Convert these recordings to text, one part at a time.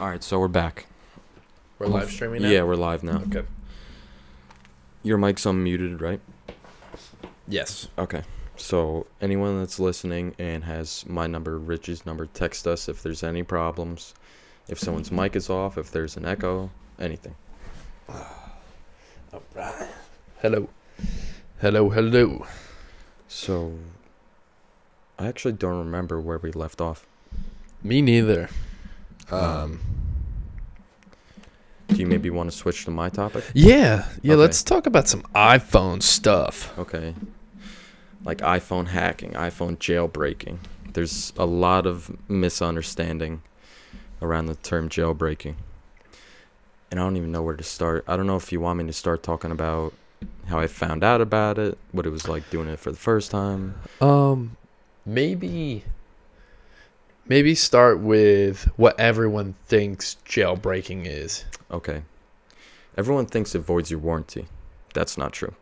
All right, so we're back. We're live streaming now? Yeah, we're live now. Okay. Your mic's unmuted, right? Yes. Okay. So anyone that's listening and has my number, Rich's number, text us if there's any problems, if someone's mic is off, if there's an echo, anything. All right. Hello. Hello, hello. So I actually don't remember where we left off. Me neither. Do you maybe want to switch to my topic? Yeah. Okay. Let's talk about some iPhone stuff. Okay. Like iPhone hacking, iPhone jailbreaking. There's a lot of misunderstanding around the term jailbreaking. And I don't even know where to start. I don't know if you want me to start talking about how I found out about it, what it was like doing it for the first time. Maybe start with what everyone thinks jailbreaking is. Okay. Everyone thinks it voids your warranty. That's not true.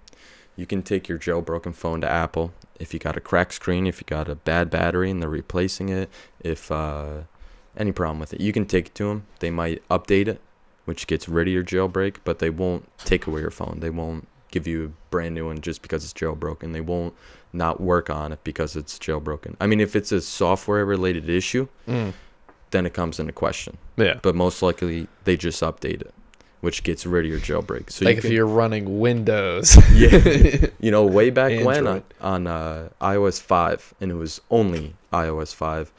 You can take your jailbroken phone to Apple. If you got a cracked screen, if you got a bad battery and they're replacing it, if any problem with it, you can take it to them. They might update it, which gets rid of your jailbreak, but they won't take away your phone. They won't give you a brand new one just because it's jailbroken. They won't not work on it because it's jailbroken. I mean, if it's a software-related issue, then it comes into question. Yeah. But most likely, they just update it, which gets rid of your jailbreak. So Like if you're running Windows. yeah, you know, way back when Android. on iOS 5, and it was only iOS 5,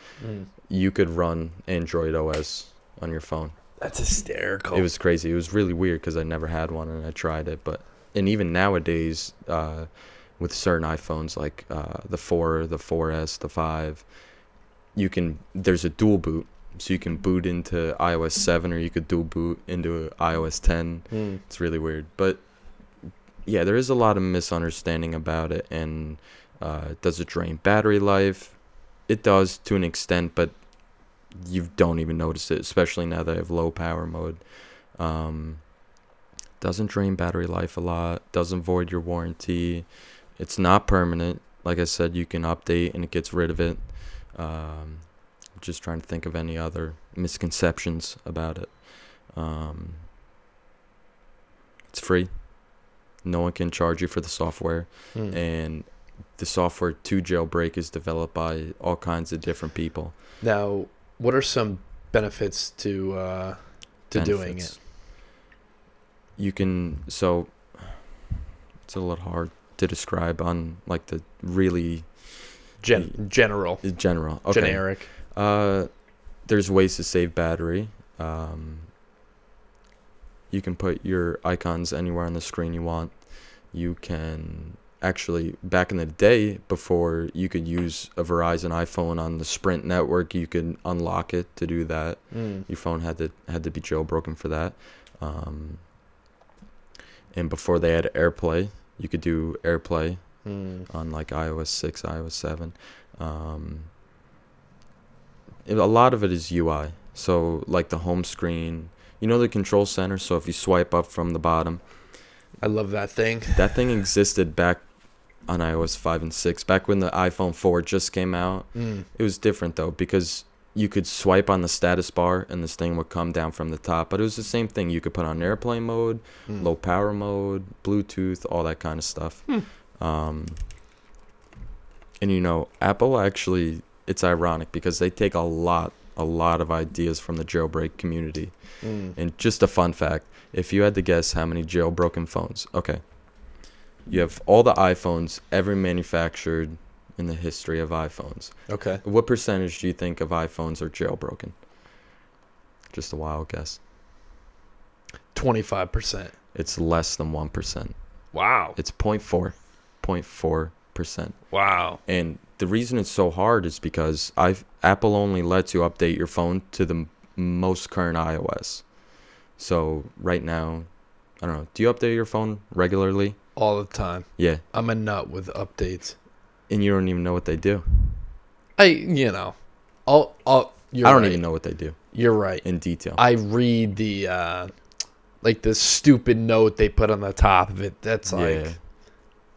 you could run Android OS on your phone. That's hysterical. It was crazy. It was really weird because I never had one and I tried it. And even nowadays, with certain iPhones like the 4, the 4S, the 5, there's a dual boot. So you can boot into iOS 7 or you could dual boot into iOS 10. It's really weird. But yeah, there is a lot of misunderstanding about it. And does it drain battery life? It does to an extent, but you don't even notice it, especially now that I have low power mode. Doesn't drain battery life a lot. Doesn't void your warranty. It's not permanent. Like I said, you can update and it gets rid of it. Just trying to think of any other misconceptions about it. It's free. No one can charge you for the software. And the software to jailbreak is developed by all kinds of different people. Now, what are some benefits to doing it? You can, so it's a little hard to describe on like the really General. Okay. Generic. There's ways to save battery. You can put your icons anywhere on the screen you want. You can actually, back in the day, before you could use a Verizon iPhone on the Sprint network, you could unlock it to do that. Your phone had to be jailbroken for that. And before they had AirPlay, you could do AirPlay on like iOS 6, iOS 7. A lot of it is UI. So like the home screen, you know the control center? So if you swipe up from the bottom. I love that thing. That thing existed back on iOS 5 and 6. Back when the iPhone 4 just came out. It was different though because you could swipe on the status bar and this thing would come down from the top. But it was the same thing. You could put on airplane mode, low power mode, Bluetooth, all that kind of stuff. And you know, Apple actually, it's ironic because they take a lot of ideas from the jailbreak community. And just a fun fact, if you had to guess how many jailbroken phones, okay, you have all the iPhones ever manufactured in the history of iPhones. Okay. What percentage do you think of iPhones are jailbroken? Just a wild guess. 25%. It's less than 1%. Wow. It's 0.4%. Wow. And the reason it's so hard is because Apple only lets you update your phone to the most current iOS. So right now, I don't know. Do you update your phone regularly? All the time. Yeah. I'm a nut with updates. And you don't even know what they do. You're I don't right. even know what they do You're right. in detail. I read the like the stupid note they put on the top of it. That's like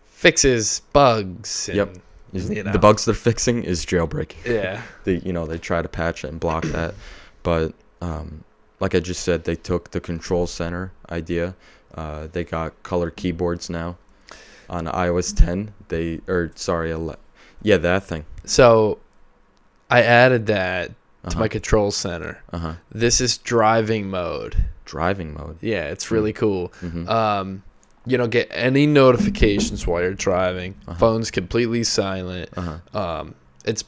fixes bugs. And, Yep. You know. The bugs they're fixing is jailbreaking. Yeah. They try to patch it and block that. But like I just said, they took the control center idea. They got color keyboards now on iOS 10. That thing. So I added that to my control center. This is driving mode. Driving mode. Yeah, it's really cool. Mm-hmm. You don't get any notifications while you're driving. Phone's completely silent. It's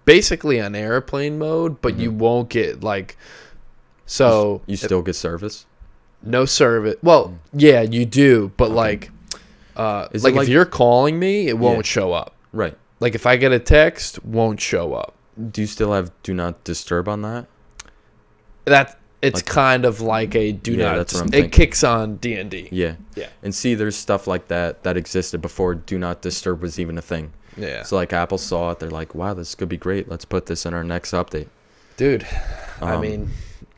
basically on airplane mode, but you won't get like. So you still get service? No service. Well, yeah, you do, but like if you're calling me, it won't show up. Right. Like if I get a text, won't show up. Do you still have do not disturb on that? It's like, kind of like a do not. That's what I'm thinking. It kicks on D&D. Yeah. And see, there's stuff like that existed before do not disturb was even a thing. Yeah. So like Apple saw it, they're like, wow, this could be great. Let's put this in our next update. Dude, I mean,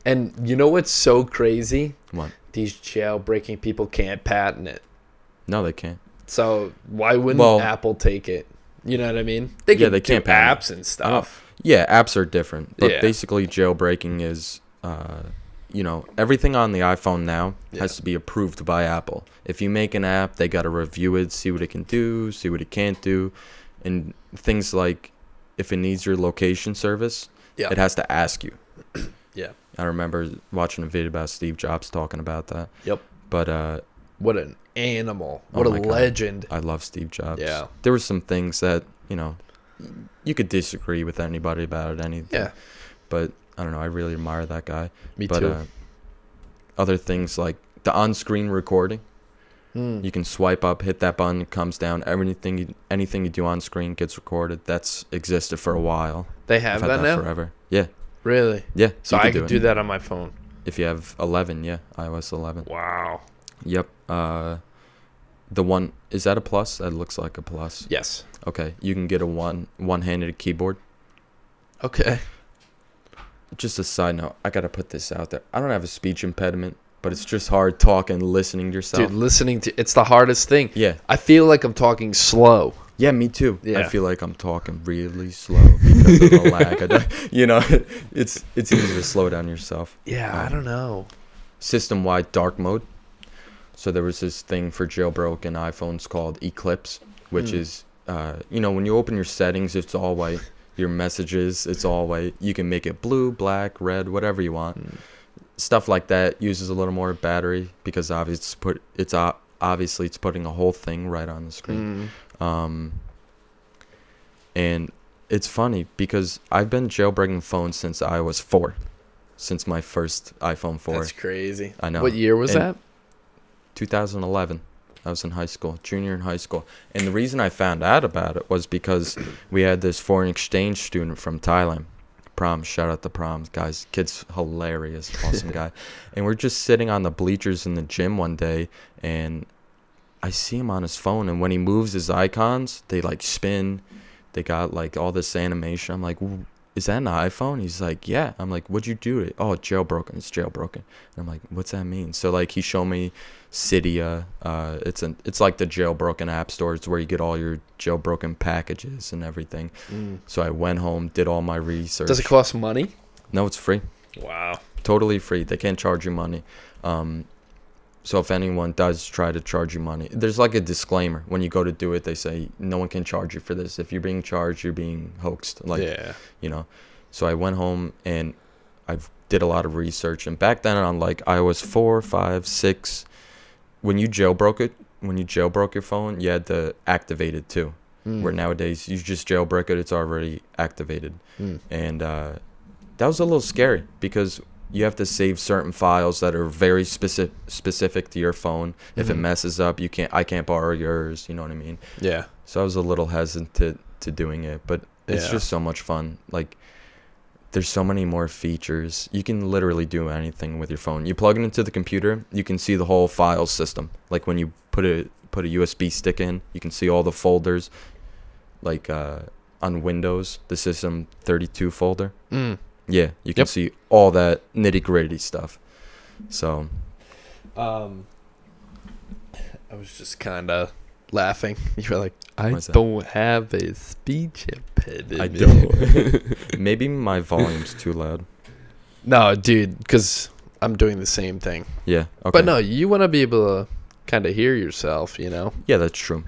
and you know what's so crazy? What? These jailbreaking people can't patent it. No, they can't. So why wouldn't Apple take it? You know what I mean? They can't do apps and stuff. Yeah, apps are different. But basically jailbreaking is, everything on the iPhone now has to be approved by Apple. If you make an app, they got to review it, see what it can do, see what it can't do. And things like if it needs your location service, it has to ask you. Yeah. I remember watching a video about Steve Jobs talking about that. Yep. But what an animal. What a legend. I love Steve Jobs. Yeah. There were some things that, you could disagree with anybody about it, anything. Yeah. But I don't know, I really admire that guy. Me too. Other things like the on-screen recording. You can swipe up, hit that button, it comes down. Anything you do on screen gets recorded. That's existed for a while. They have that now? Forever. Yeah. Really? Yeah. So I could do that on my phone. If you have 11, iOS 11. Wow. Yep. The one, is that a plus? That looks like a plus. Yes. Okay. You can get a one-handed keyboard. Okay. Just a side note, I gotta put this out there. I don't have a speech impediment, but it's just hard talking, listening to yourself. Dude, it's the hardest thing. Yeah. I feel like I'm talking slow. Yeah, me too. Yeah. I feel like I'm talking really slow because of the lag. It's easy to slow down yourself. Yeah, I don't know. System-wide dark mode. So there was this thing for jailbroken iPhones called Eclipse, which is, when you open your settings, it's all white. Your messages, it's all white. You can make it blue, black, red, whatever you want. Stuff like that uses a little more battery because obviously it's putting a whole thing right on the screen. And it's funny because I've been jailbreaking phones since I was 4, since my first iPhone 4. That's crazy. I know. What year was that? 2011. I was in high school, junior in high school. And the reason I found out about it was because we had this foreign exchange student from Thailand. Proms, shout out to Proms, guys. Kid's hilarious, awesome guy. And we're just sitting on the bleachers in the gym one day, and I see him on his phone, and when he moves his icons, they like spin. They got like all this animation. I'm like, is that an iPhone? He's like, yeah. I'm like, what'd you do to it? Oh, it's jailbroken. It's jailbroken. And I'm like, what's that mean? So like he showed me Cydia. It's like the jailbroken app store. It's where you get all your jailbroken packages and everything. So I went home, did all my research. Does it cost money? No, it's free. Wow. Totally free. They can't charge you money. So if anyone does try to charge you money, there's like a disclaimer. When you go to do it, they say, no one can charge you for this. If you're being charged, you're being hoaxed. So I went home and I did a lot of research. And back then on like iOS 4, 5, 6, when you jailbroke your phone, you had to activate it too. Where nowadays, you just jailbreak it, it's already activated. And that was a little scary because you have to save certain files that are very specific to your phone. If it messes up, I can't borrow yours. You know what I mean? Yeah. So I was a little hesitant to doing it, but it's just so much fun. Like, there's so many more features. You can literally do anything with your phone. You plug it into the computer, you can see the whole file system. Like when you put a USB stick in, you can see all the folders. Like on Windows, the System 32 folder. Yeah, you can see all that nitty-gritty stuff. So, I was just kind of laughing. You were like, I don't have a speech impediment. I don't. Maybe my volume's too loud. No, dude, because I'm doing the same thing. Yeah. Okay. But no, you want to be able to kind of hear yourself, you know? Yeah, that's true.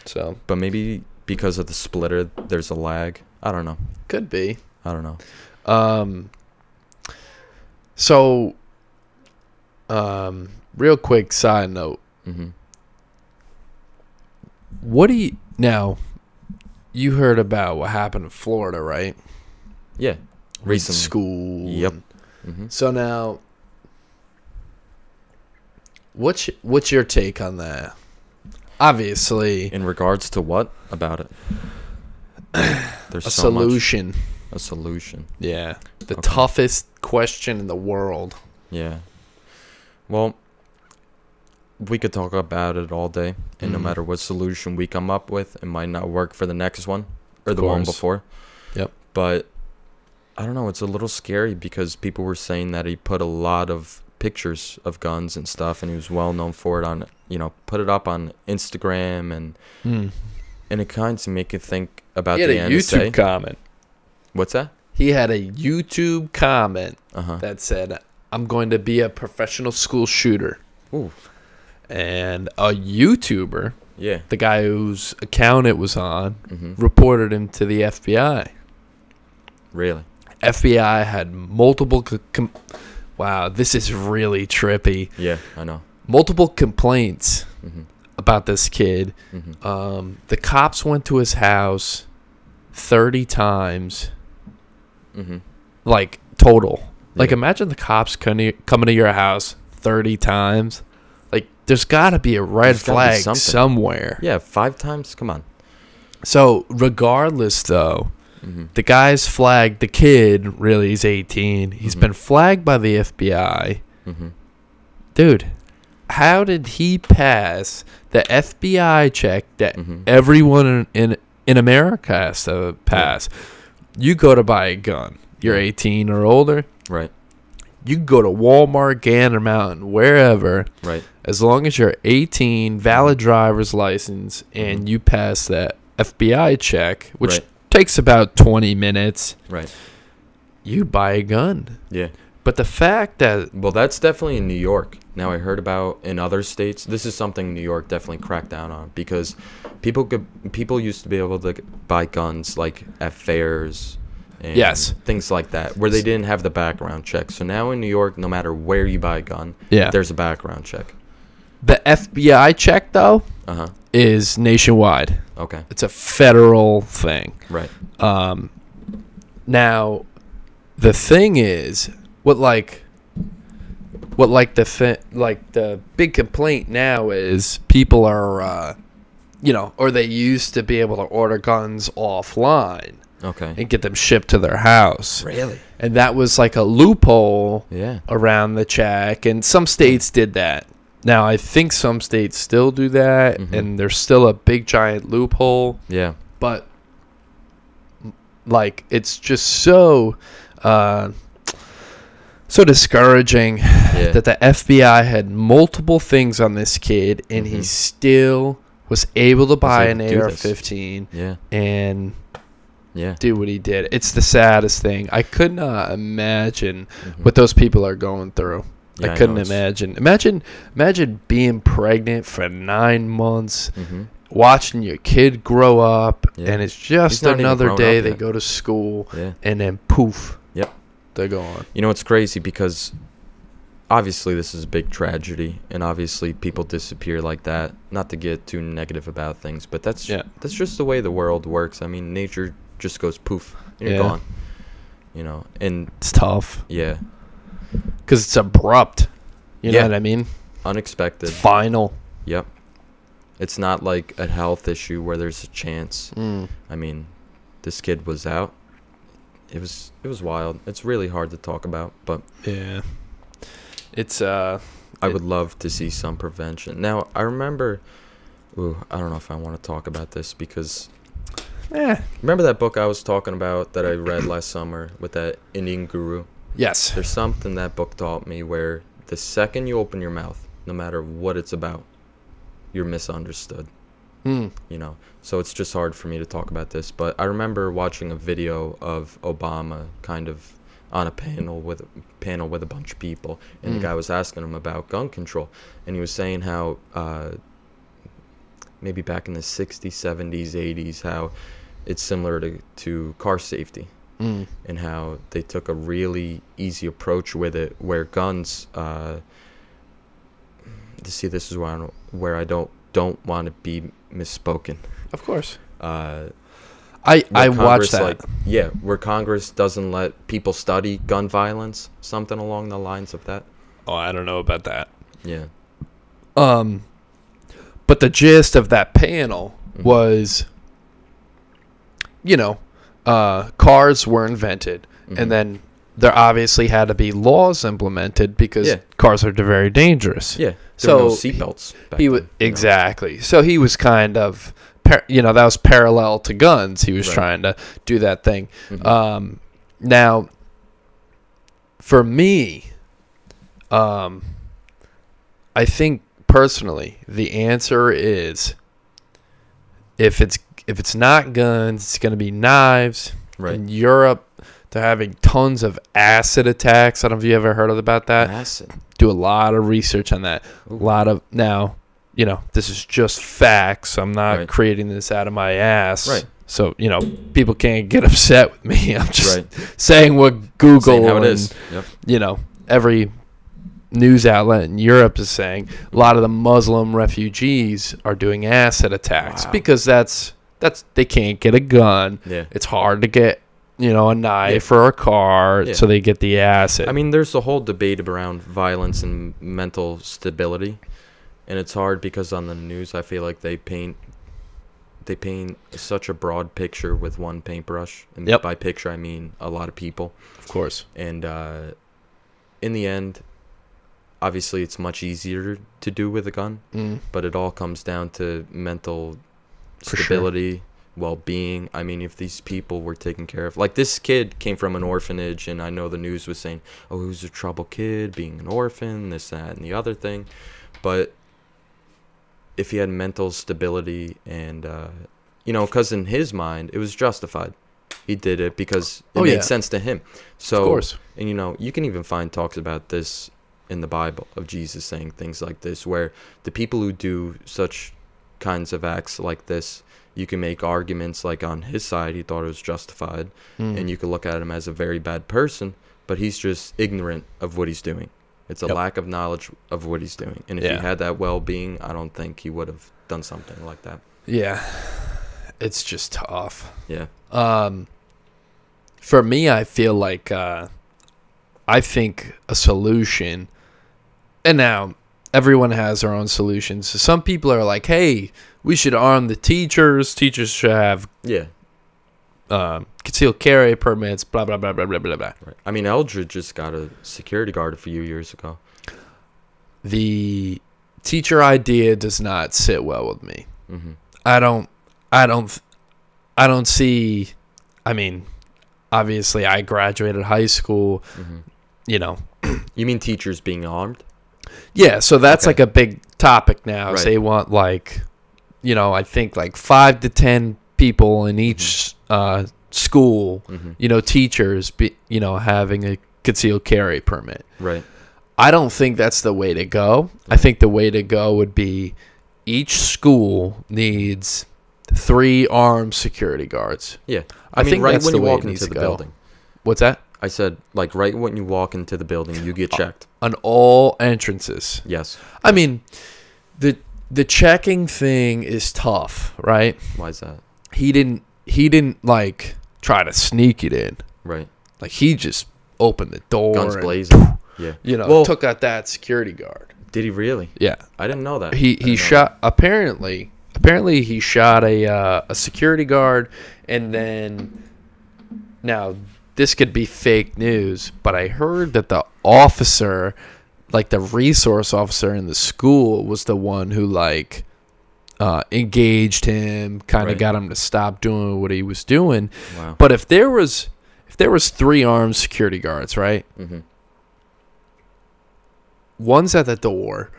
So But maybe because of the splitter, there's a lag. I don't know. could be. I don't know. So, real quick side note. Mm-hmm. What do you now? You heard about what happened in Florida, right? Yeah. Recently. School. Yep. Mm-hmm. So now, what's your take on that? Obviously, In regards to what about it? There's a so much. solution. A solution. Yeah, the Okay. toughest question in the world. Yeah. Well, we could talk about it all day, and no Mhm. matter what solution we come up with, it might not work for the next one or Of the one course. before. Yep. But I don't know, it's a little scary because people were saying that he put a lot of pictures of guns and stuff, and he was well known for it on, put it up on Instagram, and it kind of make you think about He had the a NSA. YouTube comment. What's that? He had a YouTube comment Uh-huh. that said, "I'm going to be a professional school shooter." Ooh. And a YouTuber, Yeah. the guy whose account it was on, Mm-hmm. reported him to the FBI. Really? FBI had multiple wow, this is really trippy. Yeah, I know. Multiple complaints Mm-hmm. about this kid. Mm-hmm. The cops went to his house 30 times, Mm-hmm. like total. Like Yeah. imagine the cops coming to your house 30 times. Like there's got to be a red There's gotta be flag something. somewhere. Yeah, 5 times? Come on. So regardless though, Mm-hmm. the guy's flagged. The kid, really, he's 18. He's Mhm. been flagged by the FBI. Mm-hmm. Dude, how did he pass the FBI check that Mhm. everyone in America has to pass? You go to buy a gun. You're Yeah. 18 or older. Right. You can go to Walmart, Gander Mountain, wherever. Right. As long as you're 18, valid driver's license, and Mhm. you pass that FBI check, which Right. takes about 20 minutes, Right. you buy a gun. Yeah. But the fact that Well, that's definitely in New York. Now, I heard about in other states. This is something New York definitely cracked down on because people used to be able to buy guns like at fairs and Yes. things like that where they didn't have the background check. So now in New York, no matter where you buy a gun, Yeah. there's a background check. the FBI check, though, Uh-huh. is nationwide. Okay. It's a federal thing. Right. Now, the thing is, the big complaint now is people are, or they used to be able to order guns offline Okay. and get them shipped to their house. Really? And that was like a loophole Yeah. around the check, and some states did that. Now, I think some states still do that, Mhm. and there's still a big giant loophole. Yeah. But like it's just so discouraging Yeah. that the FBI had multiple things on this kid and he Mhm. still was able to buy an able to do this. AR-15 Yeah. and Yeah. do what he did. It's the saddest thing. I could not imagine Mhm. what those people are going through. Yeah, I couldn't know, it's- imagine. Imagine being pregnant for 9 months, Mhm. watching your kid grow up, Yeah. and it's just He's not even another grown day up they yet. go to school, Yeah. and then poof, Yep. they're gone. You know, it's crazy because obviously this is a big tragedy and obviously people disappear like that. Not to get too negative about things, but that's just the way the world works. I mean, nature just goes poof, and you're Yeah. gone. And It's tough yeah, because it's abrupt. You know Yeah. what I mean? unexpected. It's final. Yep. It's not like a health issue where there's a chance. Mm. I mean, this kid was out. It was wild. It's really hard to talk about, but Yeah. It's I would love to see some prevention. Now, I remember I don't know if I want to talk about this because remember that book I was talking about that I read last summer with that Indian guru? Yes. There's something that book taught me where the second you open your mouth, no matter what it's about, you're misunderstood. Hmm. So it's just hard for me to talk about this. But I remember watching a video of Obama kind of on a panel with a bunch of people, and the guy was asking him about gun control, and he was saying how maybe back in the 60s, 70s, 80s, how it's similar to car safety, and how they took a really easy approach with it, where guns. This is where I don't want to be misspoken. Of course. I watched that. Where Congress doesn't let people study gun violence, something along the lines of that. Oh, I don't know about that. Yeah. But the gist of that panel was, cars were invented, and then there obviously had to be laws implemented because cars are very dangerous. Yeah. There were no seatbelts back then, exactly. So he was kind of, that was parallel to guns. He was trying to do that thing. Now, for me, I think personally the answer is if it's not guns, it's going to be knives. Right. In Europe, they're having tons of acid attacks. I don't know if you ever heard about that. Acid. Do a lot of research on that. Ooh. A lot of now, this is just facts. I'm not creating this out of my ass. Right. So, people can't get upset with me. I'm just saying what Google saying how it is. Yep. Every news outlet in Europe is saying. A lot of the Muslim refugees are doing acid attacks because that's they can't get a gun. Yeah. It's hard to get a knife or a car, so they get the acid. I mean, there's a whole debate around violence and mental stability, and it's hard because on the news I feel like they paint such a broad picture with one paintbrush, and by picture I mean a lot of people. Of course. And in the end, obviously it's much easier to do with a gun, but it all comes down to mental stability. Well-being. I mean, if these people were taken care of, like this kid came from an orphanage, and I know the news was saying, oh, he was a troubled kid being an orphan, this, that, and the other thing, but if he had mental stability and because in his mind it was justified, he did it because it made sense to him. So of course. And you can even find talks about this in the Bible of Jesus saying things like this, where the people who do such kinds of acts like this, you can make arguments like on his side he thought it was justified, and you could look at him as a very bad person, but he's just ignorant of what he's doing. It's a lack of knowledge of what he's doing, and if he had that well-being, I don't think he would have done something like that. Yeah, it's just tough. Yeah. For me, I feel like I think a solution, and now everyone has their own solutions. So some people are like, hey, we should arm the teachers. Teachers should have concealed carry permits, blah, blah, blah, blah, blah, blah, blah. Right. I mean, Eldred just got a security guard a few years ago. The teacher idea does not sit well with me. I don't see, I mean, obviously I graduated high school, You mean teachers being armed? Yeah, so that's like a big topic now. Right. So they want I think like 5 to 10 people in each school, teachers, having a concealed carry permit. Right. I don't think that's the way to go. I think the way to go would be each school needs 3 armed security guards. Yeah. I think right that's when the you way walk it needs into to the go. building. What's that? I said, like, right when you walk into the building, you get checked. On all entrances. Yes. I mean, the checking thing is tough, right? Why is that? He didn't like try to sneak it in. Right. Like he just opened the door, Guns and, blazing. Yeah. took out that security guard. Did he really? Yeah. I didn't know that. He shot apparently he shot a security guard, and then now this could be fake news, but I heard that the officer, like the resource officer in the school, was the one who engaged him, kind of got him to stop doing what he was doing. Wow. But if there was 3 armed security guards, right? Mm-hmm. One's at the door,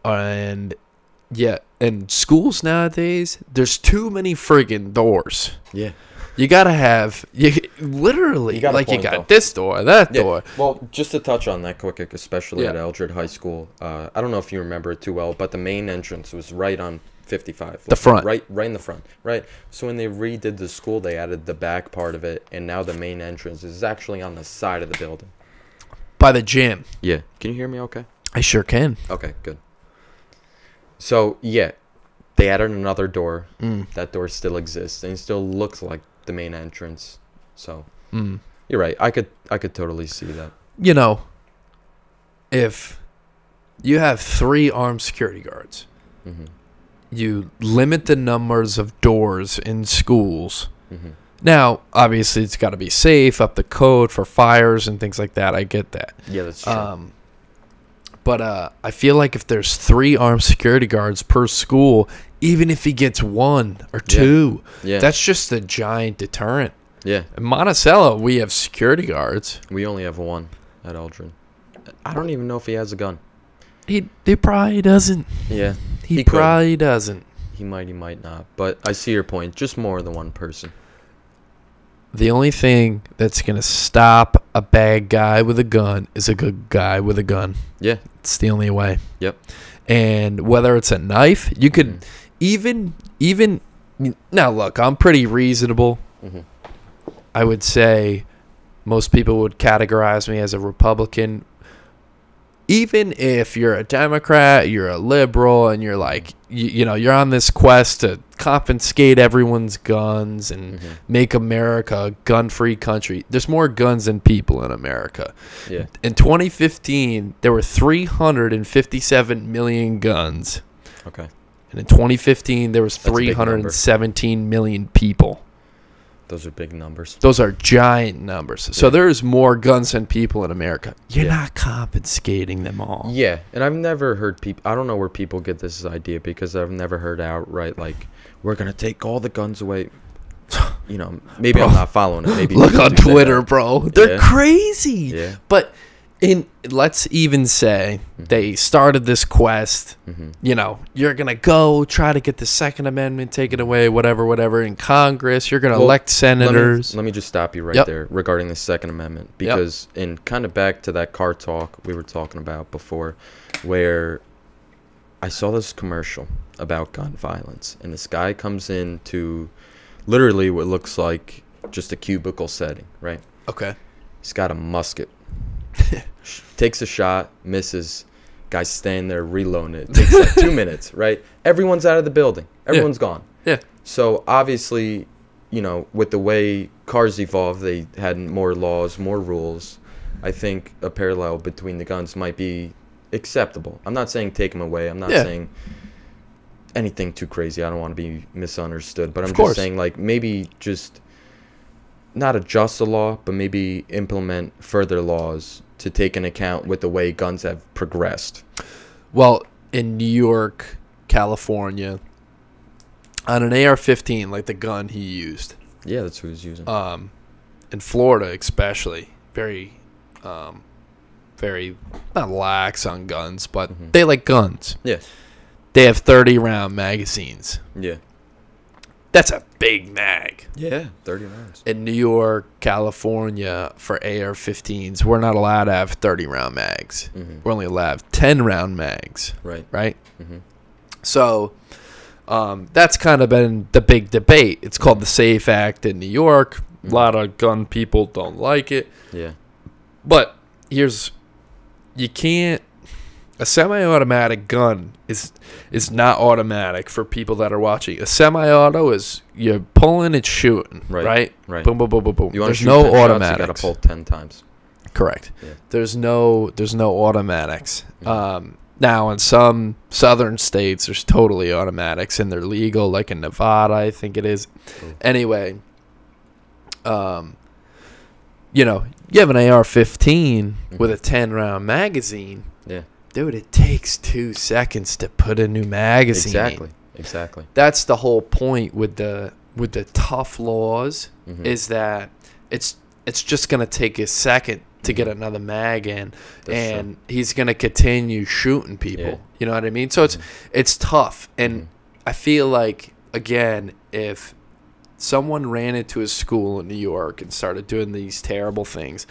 and schools nowadays, there's too many friggin' doors. Yeah. You gotta have literally You got a like you point, got though. this door, that door. Well, just to touch on that quick, especially Yeah. at Eldred High School, I don't know if you remember it too well, but the main entrance was right on 55. The front. Right in the front. Right. So when they redid the school, they added the back part of it, and now the main entrance is actually on the side of the building. By the gym. Yeah. Can you hear me okay? I sure can. Okay, good. So, yeah, they added another door. That door still exists, and it still looks like the main entrance. So, you're right. I could totally see that. You know, if you have 3 armed security guards, you limit the numbers of doors in schools. Now, obviously, it's got to be safe, up the code for fires and things like that. I get that. Yeah, that's true. But I feel like if there's 3 armed security guards per school, even if he gets 1 or 2, that's just a giant deterrent. Yeah. In Monticello, we have security guards. We only have 1 at Eldred. I don't even know if he has a gun. He probably doesn't. Yeah. He probably doesn't. He might not. But I see your point. Just more than 1 person. The only thing that's going to stop a bad guy with a gun is a good guy with a gun. Yeah. It's the only way. Yep. And whether it's a knife, you could even now look, I'm pretty reasonable. I would say most people would categorize me as a Republican. Even if you're a Democrat, you're a liberal, and you're like, you know, you're on this quest to confiscate everyone's guns and make America a gun-free country. There's more guns than people in America. Yeah. In 2015, there were 357 million guns. Okay. And in 2015, there was That's a big number. 317 million people. Those are big numbers. Those are giant numbers. So there's more guns than people in America. You're not confiscating them all. Yeah, and I've never heard people. I don't know where people get this idea because I've never heard outright like we're gonna take all the guns away. You know, maybe I'm not following it. Maybe look people on do say Twitter, that. bro. They're crazy. Yeah. But let's even say they started this quest. You know, you're gonna go try to get the Second Amendment taken away, whatever. In Congress, you're gonna elect senators. Let me just stop you right there regarding the Second Amendment because in kind of back to that car talk we were talking about before, where I saw this commercial about gun violence, and this guy comes into literally what looks like just a cubicle setting, right? Okay. He's got a musket. Takes a shot, misses. Guy's standing there reloading it. It takes like 2 minutes, right? Everyone's out of the building. Everyone's gone. Yeah. So obviously, you know, with the way cars evolved, they had more laws, more rules. I think a parallel between the guns might be acceptable. I'm not saying take them away. I'm not saying anything too crazy. I don't want to be misunderstood. But I'm just saying, like, maybe just not adjust the law, but maybe implement further laws to take into account with the way guns have progressed. Well, in New York, California, on an AR-15, like the gun he used. Yeah, that's who he's using. In Florida, especially, very not lax on guns, but they like guns. Yeah. They have 30-round magazines. Yeah. That's a big mag. Yeah, 30 rounds. In New York, California, for AR-15s, we're not allowed to have 30-round mags. We're only allowed 10-round mags. Right? So that's kind of been the big debate. It's called the SAFE Act in New York. A lot of gun people don't like it. Yeah. But you can't. A semi-automatic gun is not automatic for people that are watching. A semi-auto is you're pulling, it's shooting, right? Boom, boom, boom, boom, boom. There's no automatics. You got to pull 10 times. Correct. Yeah. There's no automatics. Now in some southern states, there's totally automatics and they're legal, like in Nevada, I think it is. Cool. Anyway, you know, you have an AR-15 with a 10-round magazine. Yeah. Dude, it takes 2 seconds to put a new magazine. Exactly. That's the whole point with the tough laws is that it's just gonna take a second to get another mag in, and he's gonna continue shooting people. Yeah. You know what I mean? So it's tough, and I feel like again, if someone ran into his school in New York and started doing these terrible things,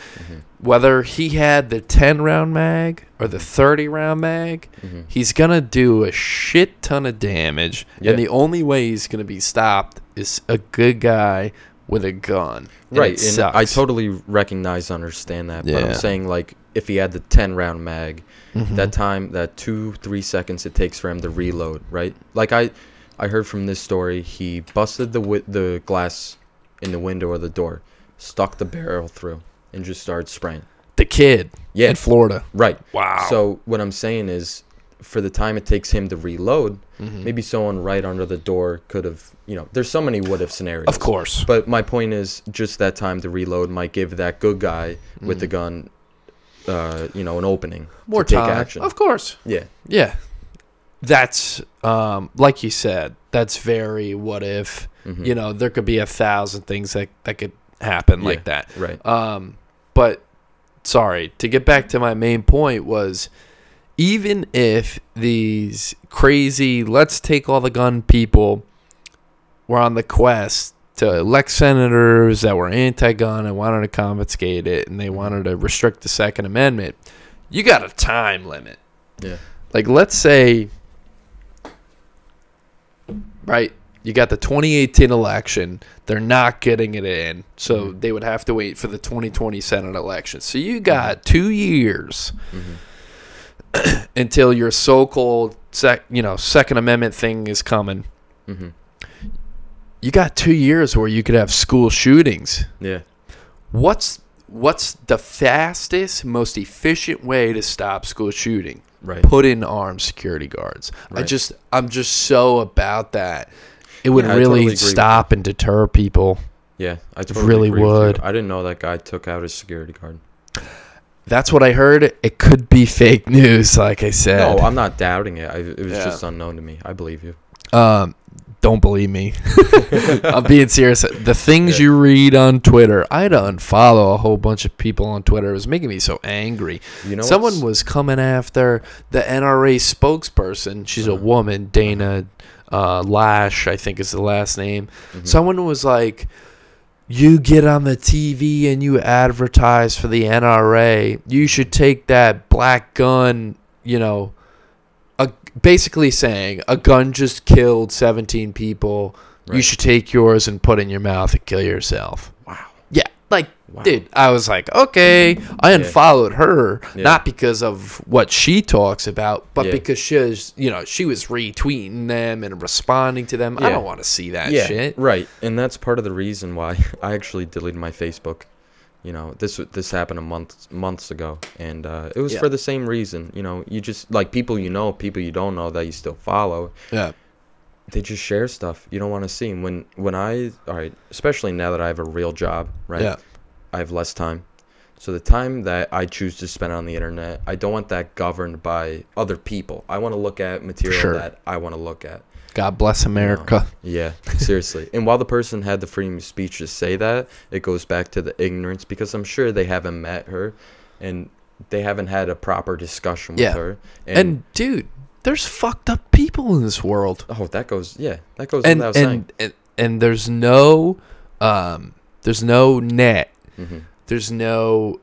whether he had the 10-round mag or the 30-round mag, he's going to do a shit ton of damage. Yeah. And the only way he's going to be stopped is a good guy with a gun. Right. And I totally recognize, understand that. But I'm saying, like, if he had the 10-round mag, that time, that 2-3 seconds it takes for him to reload, right? Like, I heard from this story, he busted the glass in the window of the door, stuck the barrel through, and just started spraying. The kid in Florida. Right. Wow. So what I'm saying is, for the time it takes him to reload, maybe someone right under the door could have, there's so many what-if scenarios. Of course. But my point is, just that time to reload might give that good guy with the gun, an opening. More to time. Take action. Of course. Yeah. Yeah. That's, like you said, that's very what if. There could be 1,000 things that could happen like that. Right. But, sorry, to get back to my main point was, even if these crazy, let's take all the gun people were on the quest to elect senators that were anti-gun and wanted to confiscate it, and they wanted to restrict the Second Amendment, you got a time limit. Yeah. Like, let's say, right, you got the 2018 election. They're not getting it in, so they would have to wait for the 2020 Senate election. So you got 2 years until your so-called Second Amendment thing is coming. You got 2 years where you could have school shootings. Yeah. What's the fastest, most efficient way to stop school shooting? Right. Put in armed security guards. Right. I'm just so about that. It would really totally stop and deter people. Yeah, I totally really agree with would. you. I didn't know that guy took out his security guard. That's what I heard. It could be fake news, like I said. No, I'm not doubting it. It was just unknown to me. I believe you. Don't believe me. I'm being serious. The things you read on Twitter, I had to unfollow a whole bunch of people on Twitter. It was making me so angry. Someone was coming after the NRA spokesperson. She's a woman, Dana Lash, I think is the last name. Someone was like, you get on the TV and you advertise for the NRA. You should take that black gun, basically saying a gun just killed 17 people. Right. You should take yours and put it in your mouth and kill yourself. Wow. Yeah. Dude, I was like, okay. I unfollowed her, not because of what she talks about, but because she was retweeting them and responding to them. I don't want to see that shit. Right. And that's part of the reason why I actually deleted my Facebook. This happened months ago, and it was for the same reason. You just, like, people people you don't know that you still follow. Yeah. They just share stuff you don't want to see. Especially now that I have a real job, right? Yeah. I have less time. So the time that I choose to spend on the internet, I don't want that governed by other people. I want to look at material that I want to look at. God bless America. Yeah, seriously. And while the person had the freedom of speech to say that, it goes back to the ignorance, because I'm sure they haven't met her and they haven't had a proper discussion with her. And dude, there's fucked up people in this world. Oh, that goes without saying. And there's no net. There's no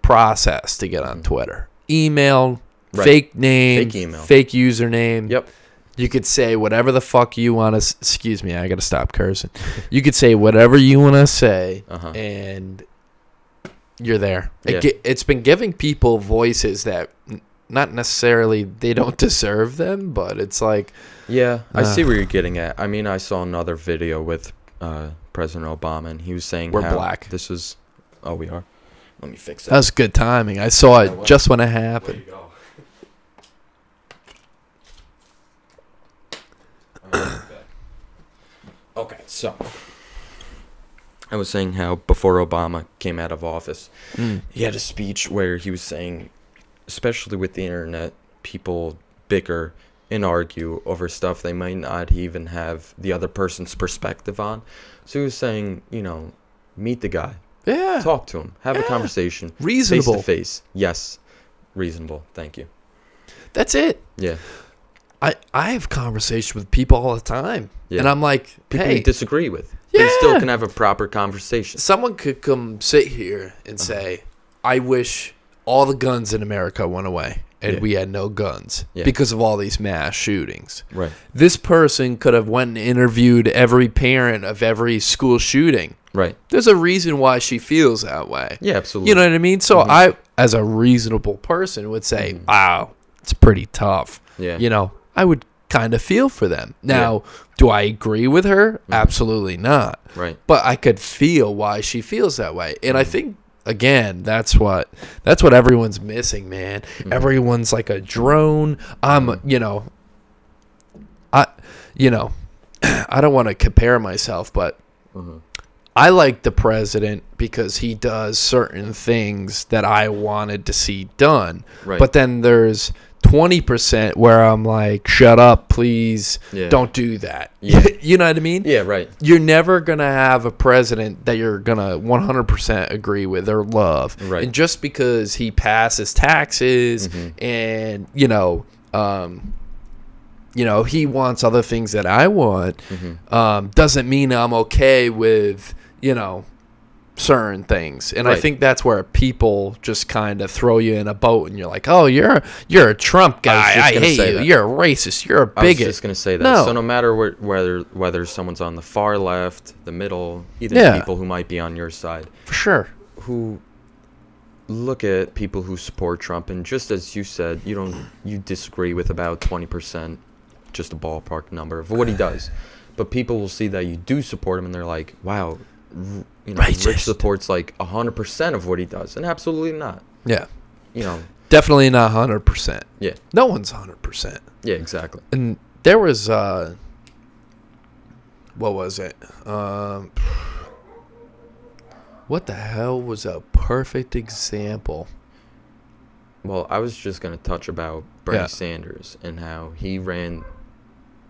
process to get on Twitter. Email, fake name, fake email, fake username. Yep. You could say whatever the fuck you want to. Excuse me, I gotta stop cursing. You could say whatever you want to say, and you're there. Yeah. It's been giving people voices that not necessarily they don't deserve them, but it's like. Yeah, I see where you're getting at. I mean, I saw another video with President Obama, and he was saying we're black. This was. Oh, we are. Let me fix that. That was good timing. I saw it just when it happened. Okay, so I was saying how before Obama came out of office, he had a speech where he was saying, especially with the internet, people bicker and argue over stuff they might not even have the other person's perspective on. So he was saying, meet the guy. Yeah. Talk to him. Have a conversation. Reasonable. Face to face. Yes. Reasonable. Thank you. That's it. Yeah. I have conversations with people all the time. Yeah. And I'm like, people you disagree with. they still can have a proper conversation. Someone could come sit here and say, I wish all the guns in America went away and we had no guns because of all these mass shootings. Right. This person could have went and interviewed every parent of every school shooting. Right. There's a reason why she feels that way. Yeah, absolutely. You know what I mean? So I, as a reasonable person, would say, wow, it's pretty tough. Yeah. You know, I would kind of feel for them. Now, do I agree with her? Absolutely not. Right. But I could feel why she feels that way. And I think, again, that's what everyone's missing, man. Everyone's like a drone. You know, I don't want to compare myself, but I like the president because he does certain things that I wanted to see done. Right. But then there's 20% where I'm like, shut up, please, don't do that. Yeah. You know what I mean? Yeah, right. You're never going to have a president that you're going to 100% agree with or love. Right. And just because he passes taxes and, you know, he wants other things that I want, doesn't mean I'm okay with, you know, certain things. And I think that's where people just kind of throw you in a boat and you're like, oh, you're a Trump guy. I hate you. You're a racist. You're a bigot. I was just going to say that. No. So no matter whether someone's on the far left, the middle, even people who might be on your side. For sure. Who look at people who support Trump, and just as you said, you disagree with about 20%, just a ballpark number of what he does. But people will see that you do support him and they're like, wow, you know, Rich supports like 100% of what he does, and absolutely not. Yeah, you know, definitely not 100%. Yeah, no one's 100%. Yeah, exactly. And there was what was it? What the hell was a perfect example? Well, I was just gonna touch about Bernie Sanders and how he ran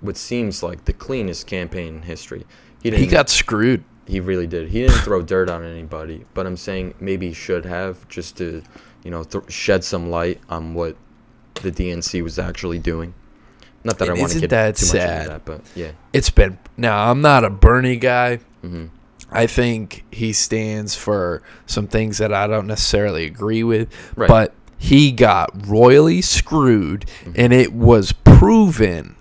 what seems like the cleanest campaign in history. He got screwed. He really did. He didn't throw dirt on anybody, but I'm saying maybe he should have, just to, you know, shed some light on what the DNC was actually doing. Not that I want to get too much into that, but yeah. It's been, now I'm not a Bernie guy. I think he stands for some things that I don't necessarily agree with, but he got royally screwed, and it was proven.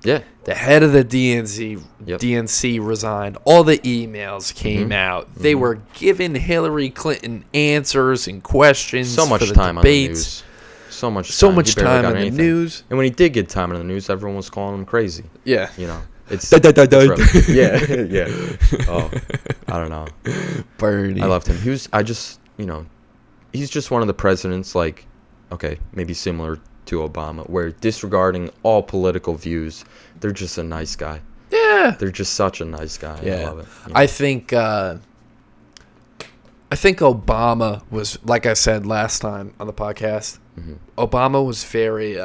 Yeah. The head of the DNC resigned. All the emails came out. They were giving Hillary Clinton answers and questions. So much time on the news. So much time on the news. And when he did get time on the news, everyone was calling him crazy. Yeah. You know, it's yeah. Oh, I don't know. Bernie. I loved him. He's just one of the presidents, like, okay, maybe similar to Obama, where disregarding all political views, they're just a nice guy. Yeah, they're just such a nice guy. Yeah. I love it. You know? I think Obama was, like I said last time on the podcast, Obama was very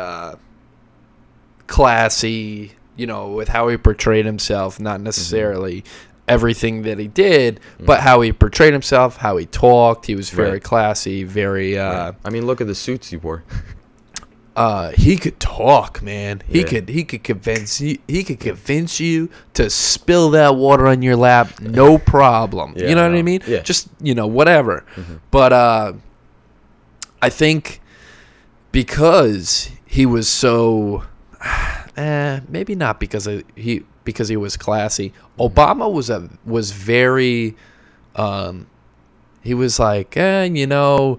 classy, you know, with how he portrayed himself, not necessarily everything that he did, but how he portrayed himself, how he talked. He was very classy, very I mean, look at the suits he wore. He could talk, man. He could convince you to spill that water on your lap, no problem. You know what I mean? Yeah. Just, you know, whatever. But I think because he was so maybe not because he was classy. Obama was very he was like, you know,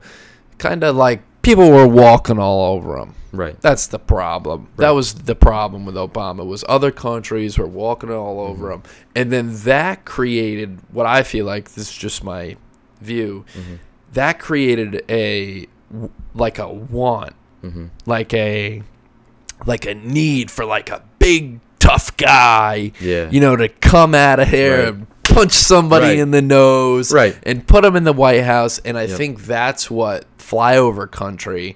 kind of like people were walking all over him. Right. That's the problem. That was the problem with Obama, was other countries were walking all over him. And then that created what I feel like, this is just my view, that created a want, like a need for like a big tough guy, you know, to come out of here and punch somebody in the nose and put him in the White House. And I think that's what flyover country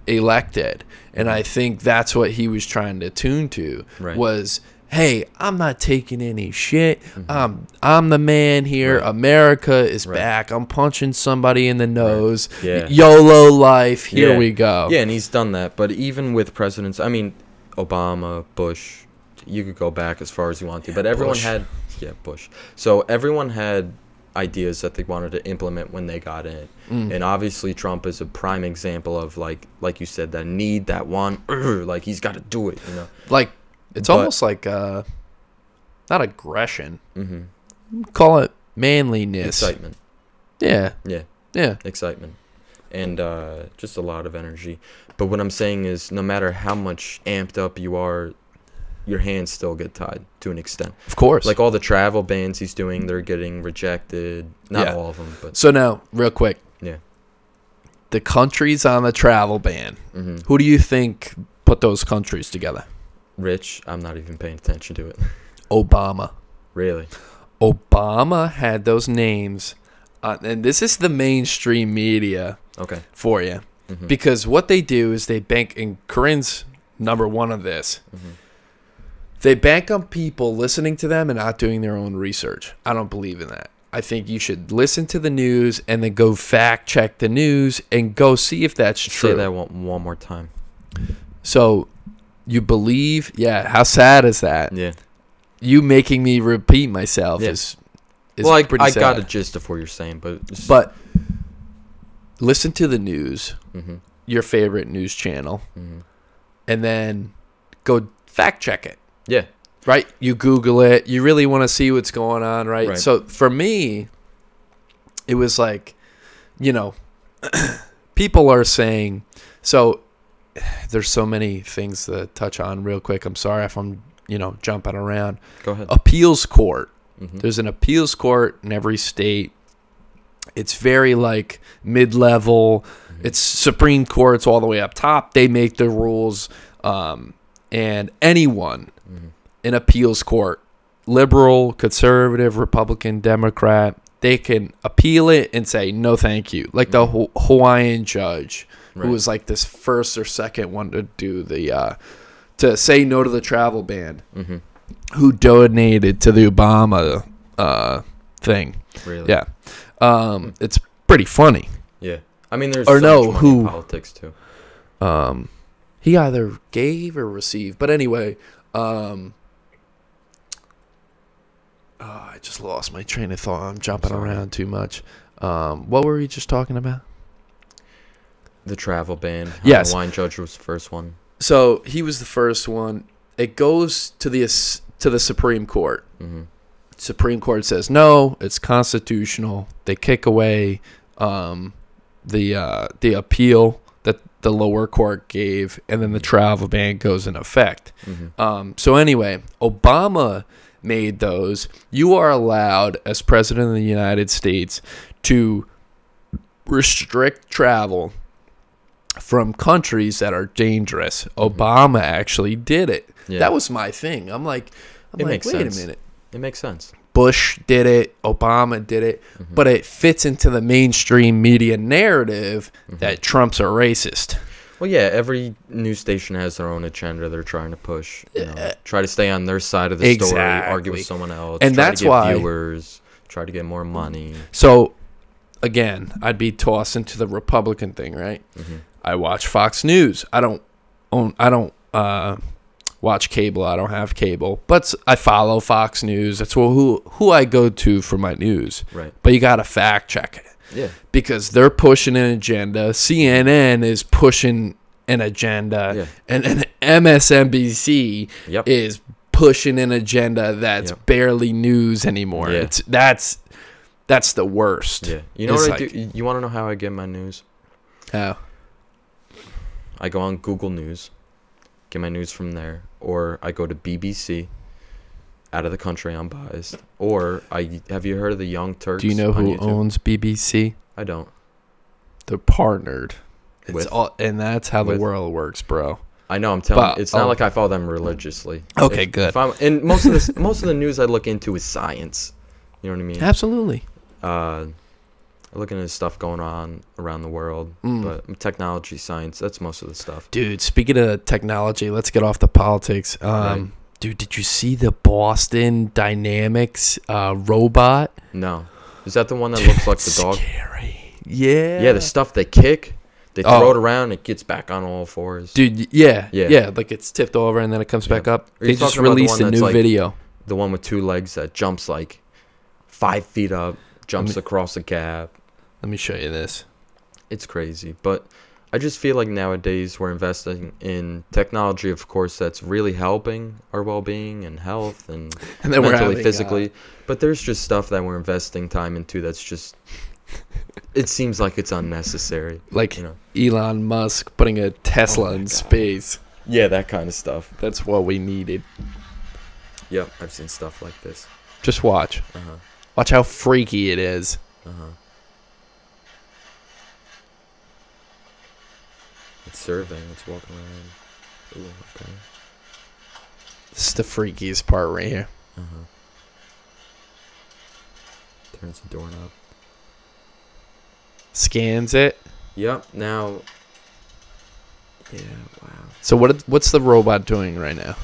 elected. And I think that's what he was trying to tune to, was, hey, I'm not taking any shit. I'm the man here. America is back. I'm punching somebody in the nose. YOLO life. Here we go. Yeah, and he's done that. But even with presidents, I mean, Obama, Bush, you could go back as far as you want to. But everyone had Yeah, Bush. So everyone had ideas that they wanted to implement when they got in. And obviously Trump is a prime example of like you said, that need, that want, like he's got to do it, you know. Like it's almost like not aggression. Call it manliness. Excitement. Yeah. Yeah. Excitement. And just a lot of energy. But what I'm saying is no matter how much amped up you are, your hands still get tied to an extent. Of course. Like all the travel bans he's doing, they're getting rejected. Not all of them, but so now, real quick. Yeah. The countries on the travel ban. Who do you think put those countries together? Rich, I'm not even paying attention to it. Obama. Really? Obama had those names, and this is the mainstream media for you. Because what they do is they bank, and Corinne's number one of this, they bank on people listening to them and not doing their own research. I don't believe in that. I think you should listen to the news and then go fact check the news and go see if that's true. Say that one more time. So you believe, how sad is that? Yeah. You making me repeat myself is well, pretty I sad. got a gist of what you're saying, but listen to the news, your favorite news channel, and then go fact check it. Yeah. Right? You Google it. You really want to see what's going on, right? So for me, it was like, you know, people are saying, so there's so many things to touch on real quick. I'm sorry if I'm, jumping around. Go ahead. Appeals court. There's an appeals court in every state. It's very like mid-level. It's Supreme Court's all the way up top. They make the rules. And anyone in appeals court, liberal, conservative, Republican, Democrat, they can appeal it and say, no, thank you. Like the Hawaiian judge who was like this first or second one to do the, to say no to the travel ban, who donated to the Obama thing. Really? Yeah. It's pretty funny. Yeah. I mean, there's or so no, much money who, in politics too. He either gave or received. But anyway, I just lost my train of thought. I'm jumping around too much. What were we just talking about? The travel ban. Yes. The wine judge was the first one. So he was the first one. It goes to the Supreme Court. Supreme Court says no, it's constitutional. They kick away the appeal that the lower court gave, and then the travel ban goes in effect. So anyway, Obama made those. You are allowed, as president of the United States, to restrict travel from countries that are dangerous. Obama actually did it. Yeah. That was my thing. I'm like, wait a minute. It makes sense. Bush did it. Obama did it. But it fits into the mainstream media narrative that Trump's a racist. Well, yeah, every news station has their own agenda they're trying to push. Try to stay on their side of the story, argue with someone else, and try that's to get why viewers, try to get more money. So, again, I'd be tossed into the Republican thing, right? I watch Fox News. I don't watch cable. I don't have cable, but I follow Fox News. That's who I go to for my news. Right. But you got to fact check it. Yeah. Because they're pushing an agenda. CNN is pushing an agenda. Yeah. And MSNBC is pushing an agenda that's barely news anymore. Yeah. That's the worst. Yeah. You know what I do? You want to know how I get my news? How? I go on Google News, get my news from there, or I go to BBC. Out of the country, I'm biased. Or have you heard of the Young Turks? Do you know who YouTube? owns BBC? I don't. They're partnered. With? And that's how the world works, bro. I know. I'm telling you, it's not like I follow them religiously. Okay, good. And most of the news I look into is science. You know what I mean? Absolutely. I look into stuff going on around the world, but technology, science, that's most of the stuff. Dude, speaking of technology, let's get off the politics. Right. Dude, did you see the Boston Dynamics robot? No. Is that the one that looks like the dog? Scary. Yeah. Yeah, the stuff they kick, they throw it around, it gets back on all fours. Dude, yeah. Like it's tipped over and then it comes back up. They just released a new video. the one with 2 legs that jumps like 5 feet up, jumps across a gap. Let me show you this. It's crazy, but I just feel like nowadays we're investing in technology, of course, that's really helping our well-being and health and then we're mentally, having, physically. But there's just stuff that we're investing time into that's just, it seems like it's unnecessary. Like, you know? Elon Musk putting a Tesla in space. Yeah, that kind of stuff. That's what we needed. Yep, I've seen stuff like this. Just watch. Uh-huh. Watch how freaky it is. Uh-huh. It's surveying. It's walking around. Ooh, okay. This is the freakiest part right here. Uh-huh. Turns the doorknob. Scans it. Yep. Now. Yeah. Wow. So what's the robot doing right now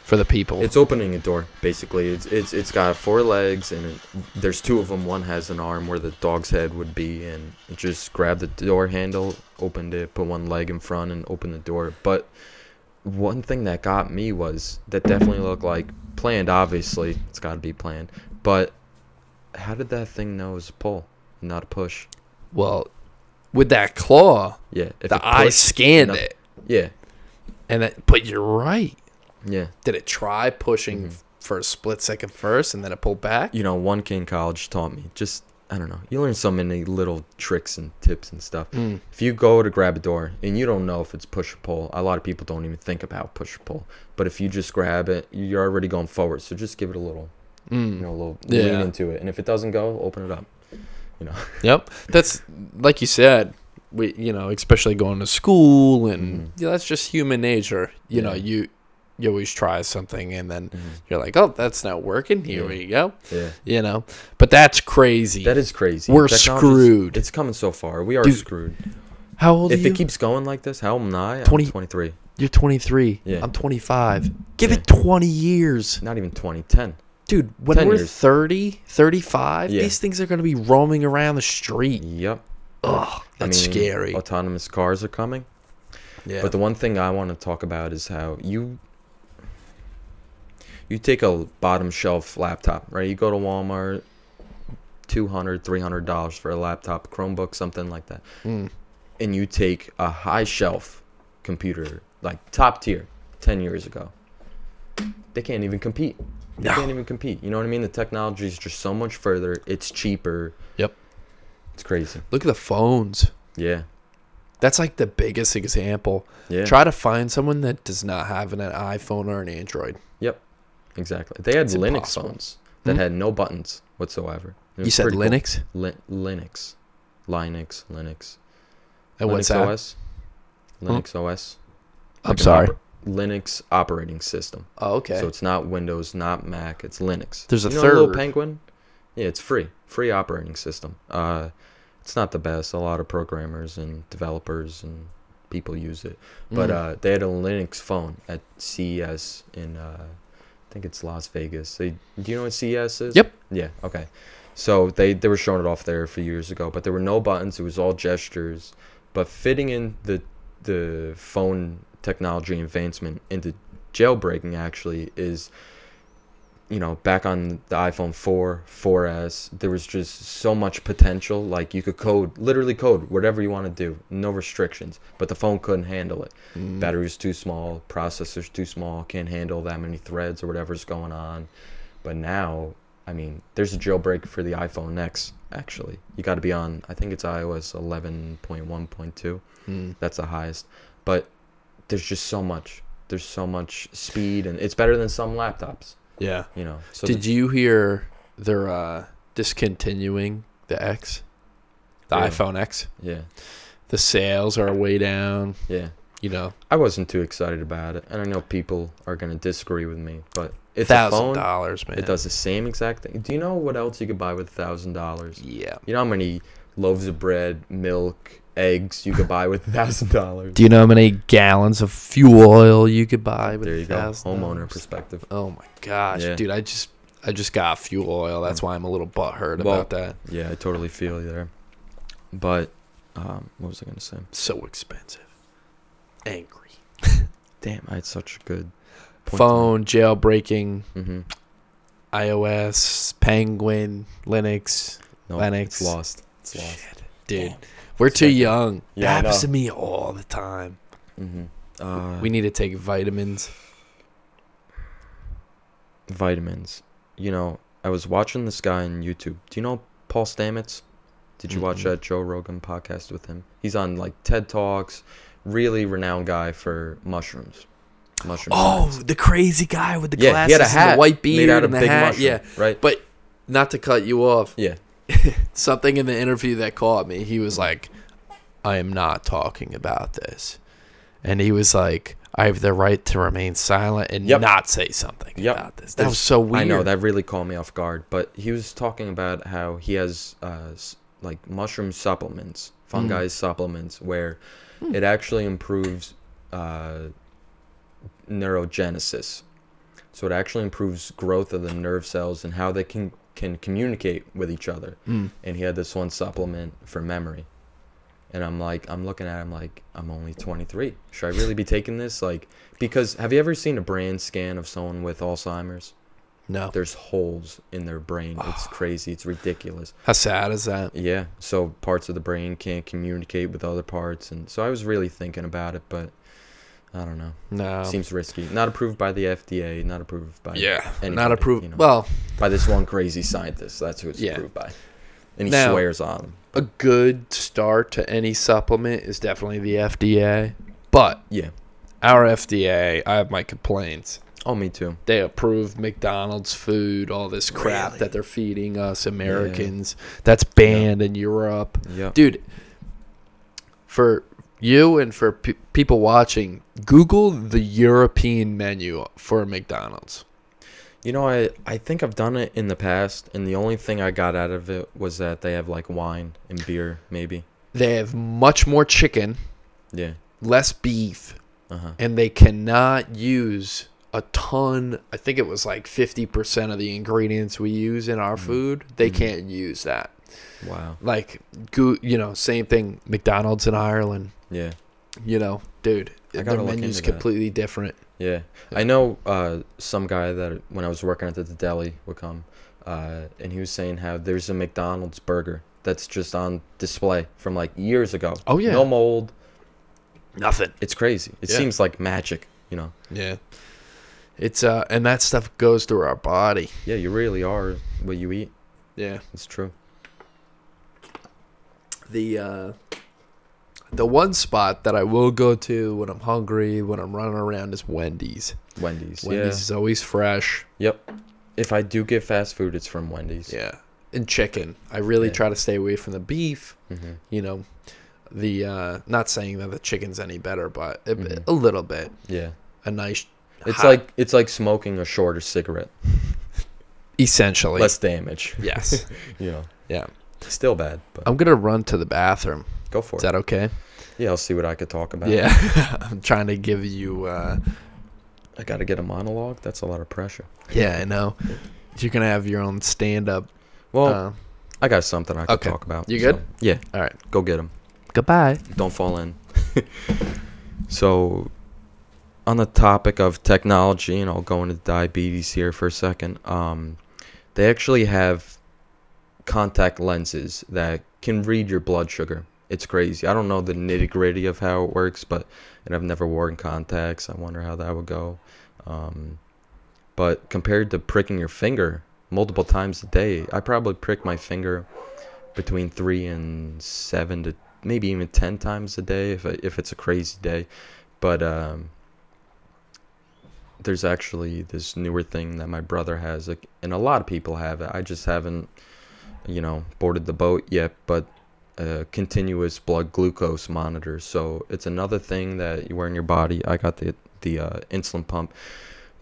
for the people? It's opening a door. Basically, it's got 4 legs and there's 2 of them. One has an arm where the dog's head would be, and it just grabbed the door handle, opened it, put 1 leg in front, and opened the door. But one thing that got me was that definitely looked like planned. Obviously, it's got to be planned. But how did that thing know it was a pull, not a push? Well, with that claw, Yeah, if the eye scanned it. Yeah, But you're right. yeah. Did it try pushing for a split second first and then it pulled back? You know, one kid in college taught me, just, I don't know, you learn so many little tricks and tips and stuff. If you go to grab a door and you don't know if it's push or pull, a lot of people don't even think about push or pull. But if you just grab it, you're already going forward. So just give it a little, lean into it. And if it doesn't go, open it up. You know. Yep. That's, like you said, especially going to school and that's just human nature. You know, you always try something and then you're like, oh, that's not working. Here we go. Yeah. But that's crazy. That is crazy. We're screwed. It's coming so far. We are screwed. How old are you? If it keeps going like this, how old am I? I'm 23. You're 23. Yeah. I'm 25. Give it 20 years. Not even 20. 10. Dude, when 10 we're years. 30, 35, these things are going to be roaming around the street. Yep. Ugh, that's scary. Autonomous cars are coming. Yeah. But the one thing I want to talk about is how you take a bottom shelf laptop, right? You go to Walmart, $200, $300 for a laptop, Chromebook, something like that. And you take a high shelf computer, like top tier, 10 years ago. They can't even compete. They can't even compete. You know what I mean? The technology is just so much further. It's cheaper. Yep. It's crazy. Look at the phones. Yeah. That's like the biggest example. Yeah. Try to find someone that does not have an iPhone or an Android. Yep. Exactly. They had It's Linux impossible. phones that had no buttons whatsoever. You said Linux? Linux. Linux. And Linux what's that? OS. Linux OS. I'm sorry. Linux operating system. Oh, okay. So it's not Windows, not Mac. It's Linux. There's a you know third. Little Penguin? Yeah, it's free. Free operating system. It's not the best. A lot of programmers and developers and people use it. But they had a Linux phone at CES in, I think it's Las Vegas. Do you know what CES is? Yep. Yeah, okay. So they were showing it off there a few years ago, but there were no buttons. It was all gestures. But fitting in the phone technology advancement into jailbreaking actually is, back on the iPhone 4, 4S, there was just so much potential. Like you could literally code whatever you want to do, no restrictions, but the phone couldn't handle it. Battery's too small, processor's too small, can't handle that many threads or whatever's going on. But now, I mean, there's a jailbreak for the iPhone X, actually. You got to be on, I think it's iOS 11.1.2. That's the highest. But there's just so much. There's so much speed, and it's better than some laptops. Yeah. So did you hear they're discontinuing the X? The iPhone X? Yeah. The sales are way down. Yeah. I I wasn't too excited about it, and I know people are going to disagree with me, but it's a phone. $1,000, man. It does the same exact thing. Do you know what else you could buy with $1,000? Yeah. You know how many loaves of bread, milk, eggs you could buy with $1,000? Do you know how many gallons of fuel oil you could buy with There you go. $1,000? Homeowner perspective. Oh my gosh, Yeah. dude! I just got fuel oil. That's why I'm a little butthurt about that. Yeah, I totally feel you there. But what was I going to say? So expensive. Angry. Damn, I had such a good point. Phone jailbreaking. iOS, Penguin, Linux, No, Linux. it's lost. It's lost. Shit, dude. We're too young. Yeah, That I happens know. to me all the time. We need to take vitamins. Vitamins. You know, I was watching this guy on YouTube. Do you know Paul Stamets? Did you watch that Joe Rogan podcast with him? He's on like TED Talks. Really renowned guy for mushrooms. Mushroom Oh, science. the crazy guy with the Yeah, glasses he had a and hat the white made beard out of and the big hat. mushroom, Yeah, right? But not to cut you off. Yeah. Something in the interview that caught me. He was like, "I am not talking about this," and he was like, "I have the right to remain silent and Yep. not say something Yep. about this." That was so weird. I know, that really caught me off guard. But he was talking about how he has like mushroom supplements, fungi supplements, where it actually improves neurogenesis. So it actually improves growth of the nerve cells and how they can communicate with each other. And he had this one supplement for memory. And I'm looking at him like, I'm only 23. Should I really be taking this? Like, because have you ever seen a brain scan of someone with Alzheimer's? No. There's holes in their brain. It's crazy. It's ridiculous. How sad is that? Yeah. So parts of the brain can't communicate with other parts. And so I was really thinking about it, but I don't know. No. Seems risky. Not approved by the FDA. Not approved by anybody, not approved. you know. Well, By this one crazy scientist. That's who it's Yeah. approved by. And he Now- swears on them. a good start to any supplement is definitely the FDA. But Yeah. our FDA, I have my complaints. Oh, me too. They approve McDonald's food, all this crap Really? that they're feeding us Americans. That's banned in Europe. Yep. Dude, for you and for people watching, Google the European menu for McDonald's. You know, I think I've done it in the past, and the only thing I got out of it was that they have like wine and beer, maybe. They have much more chicken, Yeah. less beef, Uh-huh. and they cannot use a ton. I think it was like 50% of the ingredients we use in our food. They can't use that. Wow. Like, same thing. McDonald's in Ireland. Yeah. Dude, I their gotta look menu's into that. completely different. Yeah. I know some guy that when I was working at the deli would come, and he was saying how there's a McDonald's burger that's just on display from like years ago. Oh, yeah. No mold. Nothing. It's crazy. It Yeah. seems like magic, you know. Yeah. It's and that stuff goes through our body. Yeah, you really are what you eat. Yeah. It's true. The one spot that I will go to when I'm hungry, when I'm running around, is Wendy's. Wendy's. Wendy's is always fresh. Yeah. Yep. If I do get fast food, it's from Wendy's. Yeah. And chicken. I really Yeah. try to stay away from the beef. Mm-hmm. Not saying that the chicken's any better, but a little bit. Yeah. A nice. It's like smoking a shorter cigarette. Essentially. Less damage. Yes. You know. Yeah. Still bad, but I'm gonna run to the bathroom. go for Is it. that okay? Yeah, I'll see what I could talk about. Yeah. I'm trying to give you. I got to get a monologue. That's a lot of pressure. Yeah, I know. You're gonna have your own stand-up. Well, I got something I could okay. talk about. You good? Yeah. All right. Go get them. Goodbye. Don't fall in. So, on the topic of technology, and I'll go into diabetes here for a second. They actually have contact lenses that can read your blood sugar. It's crazy. I don't know the nitty gritty of how it works, and I've never worn contacts. I wonder how that would go. But compared to pricking your finger multiple times a day, I probably prick my finger between 3 and 7 to maybe even 10 times a day if it's a crazy day. But there's actually this newer thing that my brother has, and a lot of people have it. I just haven't, boarded the boat yet, but continuous blood glucose monitor. So it's another thing that you wear in your body. I got the insulin pump,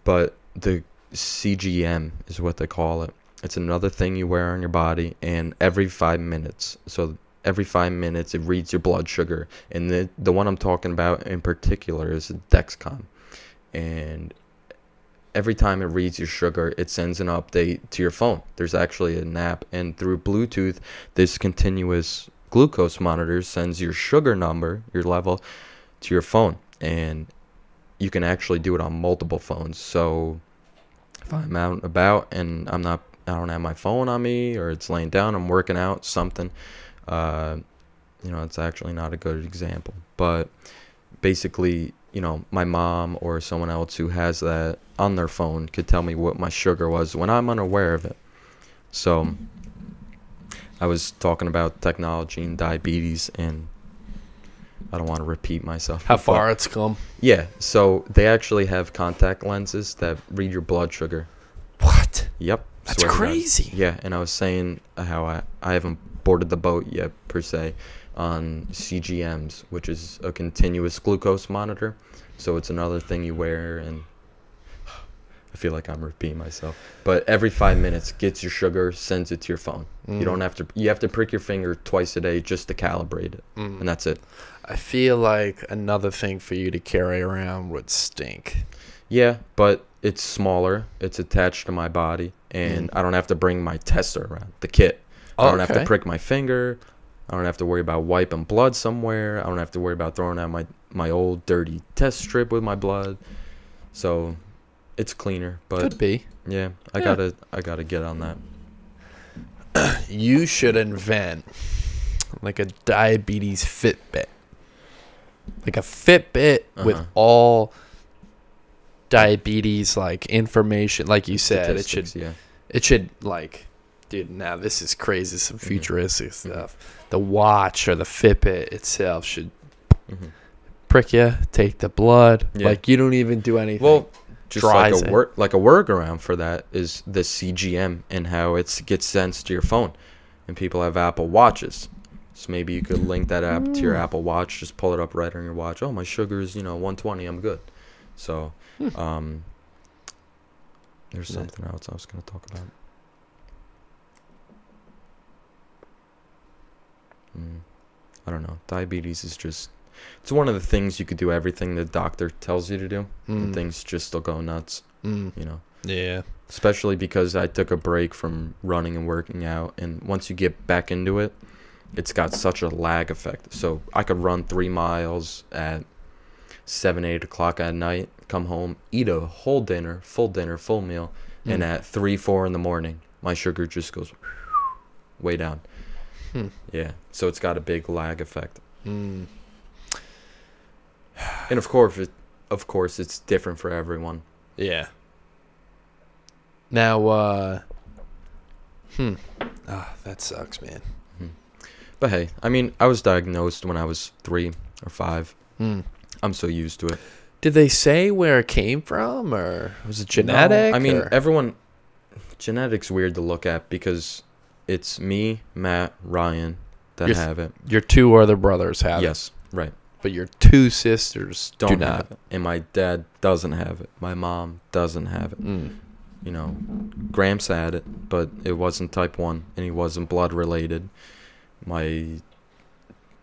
but the CGM is what they call it. It's another thing you wear on your body, and every 5 minutes. So every 5 minutes it reads your blood sugar, and the one I'm talking about in particular is Dexcom, and every time it reads your sugar, it sends an update to your phone. There's actually an app, and through Bluetooth, this continuous glucose monitor sends your sugar number, your level, to your phone, and you can actually do it on multiple phones. So if I'm out and about and I don't have my phone on me, or it's laying down, I'm working out, something, it's actually not a good example. But basically, my mom or someone else who has that on their phone could tell me what my sugar was when I'm unaware of it. So I was talking about technology and diabetes, and I don't want to repeat myself. How far it's come. Yeah, so they actually have contact lenses that read your blood sugar. What? Yep. That's crazy. Yeah, and I was saying how I haven't boarded the boat yet, per se, on CGMs, which is a continuous glucose monitor. So it's another thing you wear, and I feel like I'm repeating myself. But every 5 minutes, gets your sugar, sends it to your phone. You don't have to. You have to prick your finger twice a day just to calibrate it, and that's it. I feel like another thing for you to carry around would stink. Yeah, but it's smaller. It's attached to my body, and I don't have to bring my tester around, the kit. I don't have to prick my finger. I don't have to worry about wiping blood somewhere. I don't have to worry about throwing out my old dirty test strip with my blood. So it's cleaner, but could be. Yeah, I gotta get on that. You should invent like a diabetes Fitbit. Like a Fitbit with all diabetes like information, like you said. It should like, dude, now this is crazy, some futuristic stuff. The watch or the Fitbit itself should prick you, take the blood. Like you don't even do anything. Well, just like a workaround for that is the CGM and how it gets sent to your phone. And people have Apple Watches. So maybe you could link that app to your Apple Watch, just pull it up right on your watch. Oh, my sugar is, 120, I'm good. So, there's something else I was going to talk about. I don't know. Diabetes is just, it's one of the things you could do everything the doctor tells you to do, and things just still go nuts, Yeah. Especially because I took a break from running and working out, and once you get back into it, it's got such a lag effect. So I could run 3 miles at 7, 8 o'clock at night, come home, eat a whole dinner, full meal, and at 3, 4 in the morning, my sugar just goes way down. Yeah, so it's got a big lag effect. And of course, it's different for everyone. Yeah. Now, that sucks, man. But hey, I mean, I was diagnosed when I was 3 or 5. I'm so used to it. Did they say where it came from, or was it genetic? No, I mean, everyone, genetics weird to look at because it's me, Matt, Ryan that have it. Your 2 other brothers have it. Yes, right. But your 2 sisters do not have it. And my dad doesn't have it. My mom doesn't have it. Gramps had it, but it wasn't type 1, and he wasn't blood related. My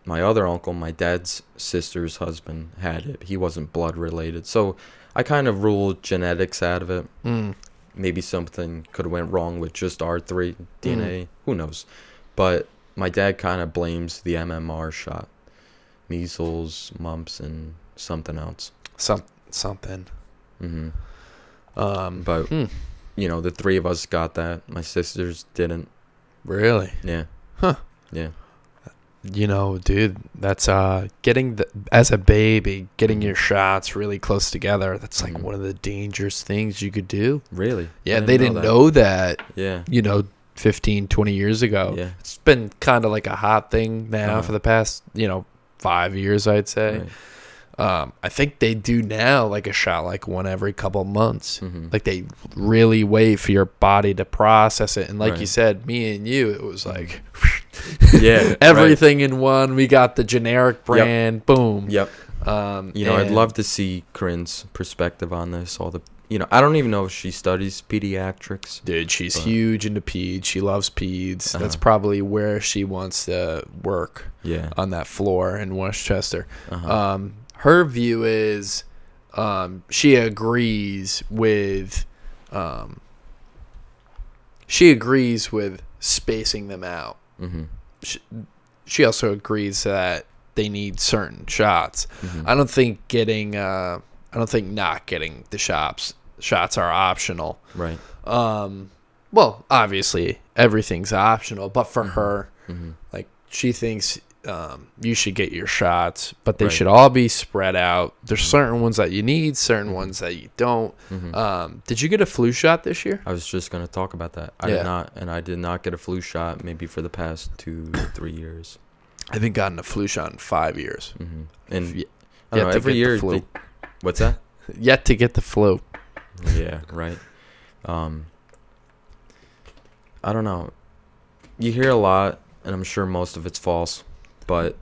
other uncle, my dad's sister's husband, had it. He wasn't blood related. So I kind of ruled genetics out of it. Maybe something could have went wrong with just our 3 DNA. Who knows? But my dad kind of blames the MMR shot. Measles, mumps, and something else. Something. But, the 3 of us got that. My sisters didn't. Really? Yeah. Huh. Yeah. Dude, that's as a baby, getting your shots really close together. That's like one of the dangerous things you could do. Really? Yeah, they didn't know that. Yeah. 15, 20 years ago. Yeah. It's been kind of like a hot thing now for the past, 5 years, I'd say. Right. I think they do now like a shot like one every couple months. Like they really wait for your body to process it. And like you said, me and you, it was like everything in one. We got the generic brand. Boom. Yep. I'd love to see Corinne's perspective on this. I don't even know if she studies pediatrics. Dude, she's huge into peds. She loves peds. That's probably where she wants to work. Yeah. On that floor in Westchester. Her view is she agrees with spacing them out. She also agrees that they need certain shots. I don't think not getting the shots shots are optional. Right. Well, obviously everything's optional, but for her, like she thinks you should get your shots, but they should all be spread out. There's certain ones that you need, certain ones that you don't. Did you get a flu shot this year? I was just gonna talk about that. I did not, and I did not get a flu shot maybe for the past 2 to 3 years. I haven't gotten a flu shot in 5 years. And I don't know, every year. What's that? Yet to get the flu. Yeah, right. I don't know. You hear a lot, and I'm sure most of it's false, but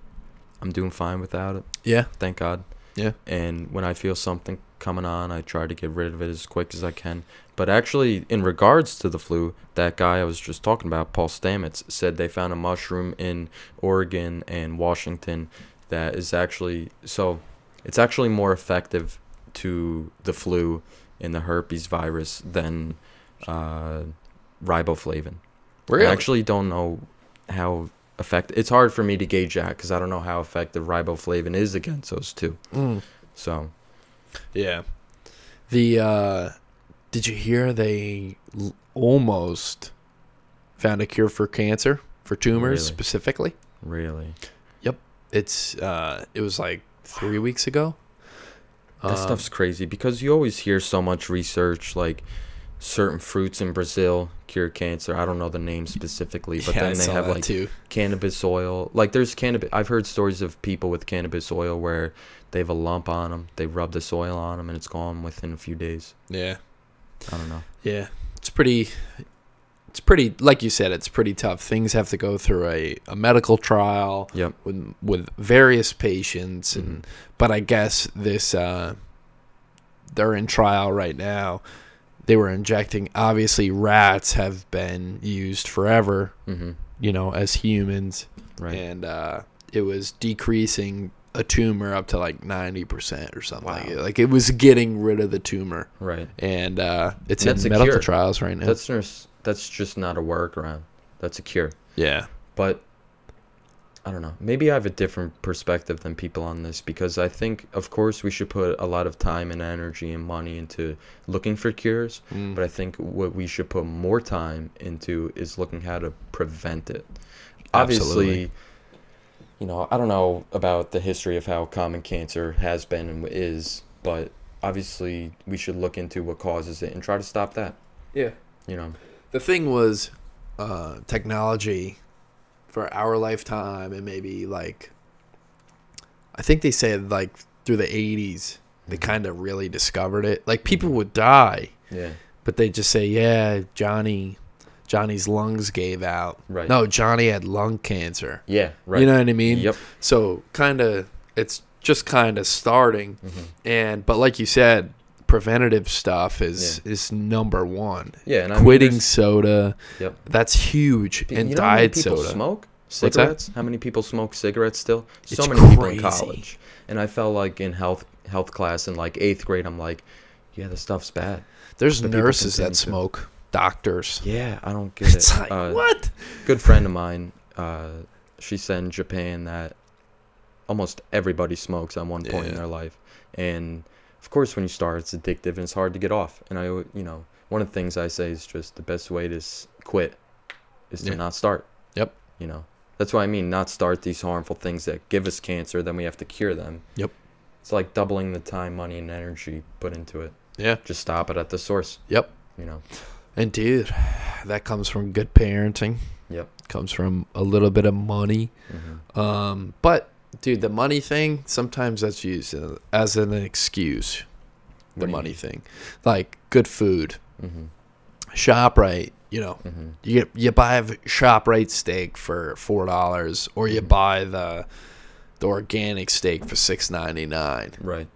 I'm doing fine without it. Yeah. Thank God. Yeah. And when I feel something coming on, I try to get rid of it as quick as I can. But actually, in regards to the flu, that guy I was just talking about, Paul Stamets, said they found a mushroom in Oregon and Washington that is actually, so it's actually more effective to the flu and the herpes virus than riboflavin. Really? I actually don't know how effective. It's hard for me to gauge that because I don't know how effective riboflavin is against those two. So, yeah. Did you hear they almost found a cure for cancer, for tumors specifically? Really? Yep. It was like 3 weeks ago. That stuff's crazy because you always hear so much research, like certain fruits in Brazil cure cancer. I don't know the name specifically, but then they have like cannabis oil. Like there's cannabis. I've heard stories of people with cannabis oil where they have a lump on them. They rub this oil on them and it's gone within a few days. Yeah. I don't know. Yeah. It's pretty, like you said, it's pretty tough. Things have to go through a medical trial with various patients. But I guess they're in trial right now. They were injecting, obviously rats have been used forever, as humans. Right. And it was decreasing a tumor up to like 90% or something. Wow. Like it was getting rid of the tumor. Right. And it's in medical trials right now. That's just not a workaround. That's a cure. Yeah. But I don't know. Maybe I have a different perspective than people on this because I think, of course, we should put a lot of time and energy and money into looking for cures. But I think what we should put more time into is looking how to prevent it. Absolutely. Obviously, I don't know about the history of how common cancer has been and is, but obviously we should look into what causes it and try to stop that. Yeah. The thing was technology for our lifetime and maybe like I think they said like through the 80s they kind of really discovered it. Like people would die. Yeah. But they just say, yeah, Johnny's lungs gave out. Right. No, Johnny had lung cancer. Yeah, right. You know what I mean? Yep. So it's just kind of starting. But like you said, preventative stuff is number one. Yeah, and quitting soda. Yep. That's huge. And diet soda. Smoke cigarettes? How many people smoke cigarettes still? So many people in college. And I felt like in health class in like 8th grade, I'm like, yeah, this stuff's bad. There's nurses that smoke. Doctors. Yeah, I don't get it. It's like, what? Good friend of mine, she said in Japan that almost everybody smokes at one point in their life. And of course, when you start, it's addictive and it's hard to get off. And one of the things I say is just the best way to quit is to not start. Yep. That's what I mean, not start these harmful things that give us cancer, then we have to cure them. Yep. It's like doubling the time, money, and energy put into it. Yeah. Just stop it at the source. Yep. And dude, that comes from good parenting. Yep. Comes from a little bit of money. But dude, the money thing, sometimes that's used as an excuse. The money thing. Like good food. ShopRite, you buy a ShopRite steak for $4 or you buy the organic steak for $6.99. Right.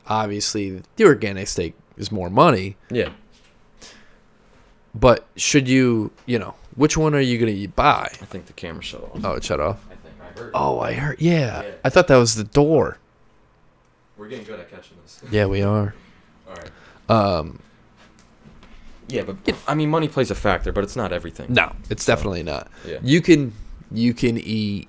Obviously, the organic steak is more money. Yeah. But should you, which one are you going to buy? I think the camera shut off. Oh, it shut off? I think I heard. Oh, I heard. Yeah. I thought that was the door. We're getting good at catching this. Yeah, we are. All right. Yeah, but I mean, money plays a factor, but it's not everything. No, it's definitely not. Yeah. You can eat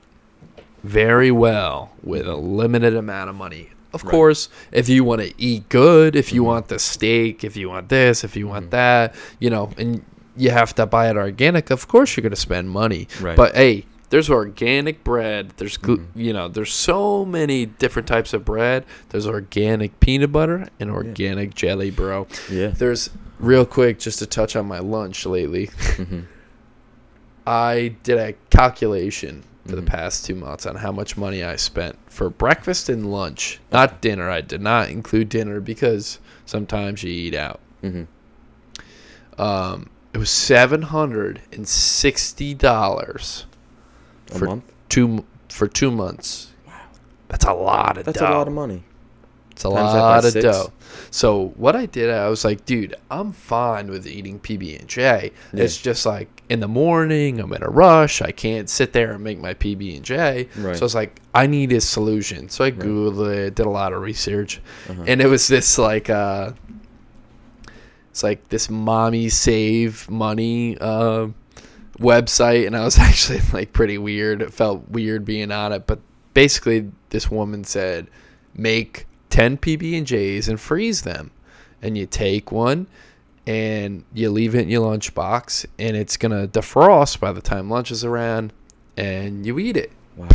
very well with a limited amount of money. Of course, if you want to eat good, if you want the steak, if you want this, if you want that, and you have to buy it organic, of course you're going to spend money. Right. But hey, there's organic bread. There's there's so many different types of bread. There's organic peanut butter and organic jelly, bro. Yeah. There's real quick, just to touch on my lunch lately. I did a calculation for the past 2 months on how much money I spent for breakfast and lunch, not dinner. I did not include dinner because sometimes you eat out. It was $760 a month for 2 months. Wow, that's a lot of dough. That's a lot of money. It's a lot of dough. So what I did, I was like, dude, I'm fine with eating PB&J. Yeah. It's just like in the morning, I'm in a rush. I can't sit there and make my PB&J. Right. So I was like, I need a solution. So I Googled it, did a lot of research. And it was this like, it's like this mommy save money website. And I was actually like pretty weird. It felt weird being on it. But basically this woman said, make 10 PB&Js and freeze them, and you take one and you leave it in your lunchbox, and it's gonna defrost by the time lunch is around, and you eat it. Wow.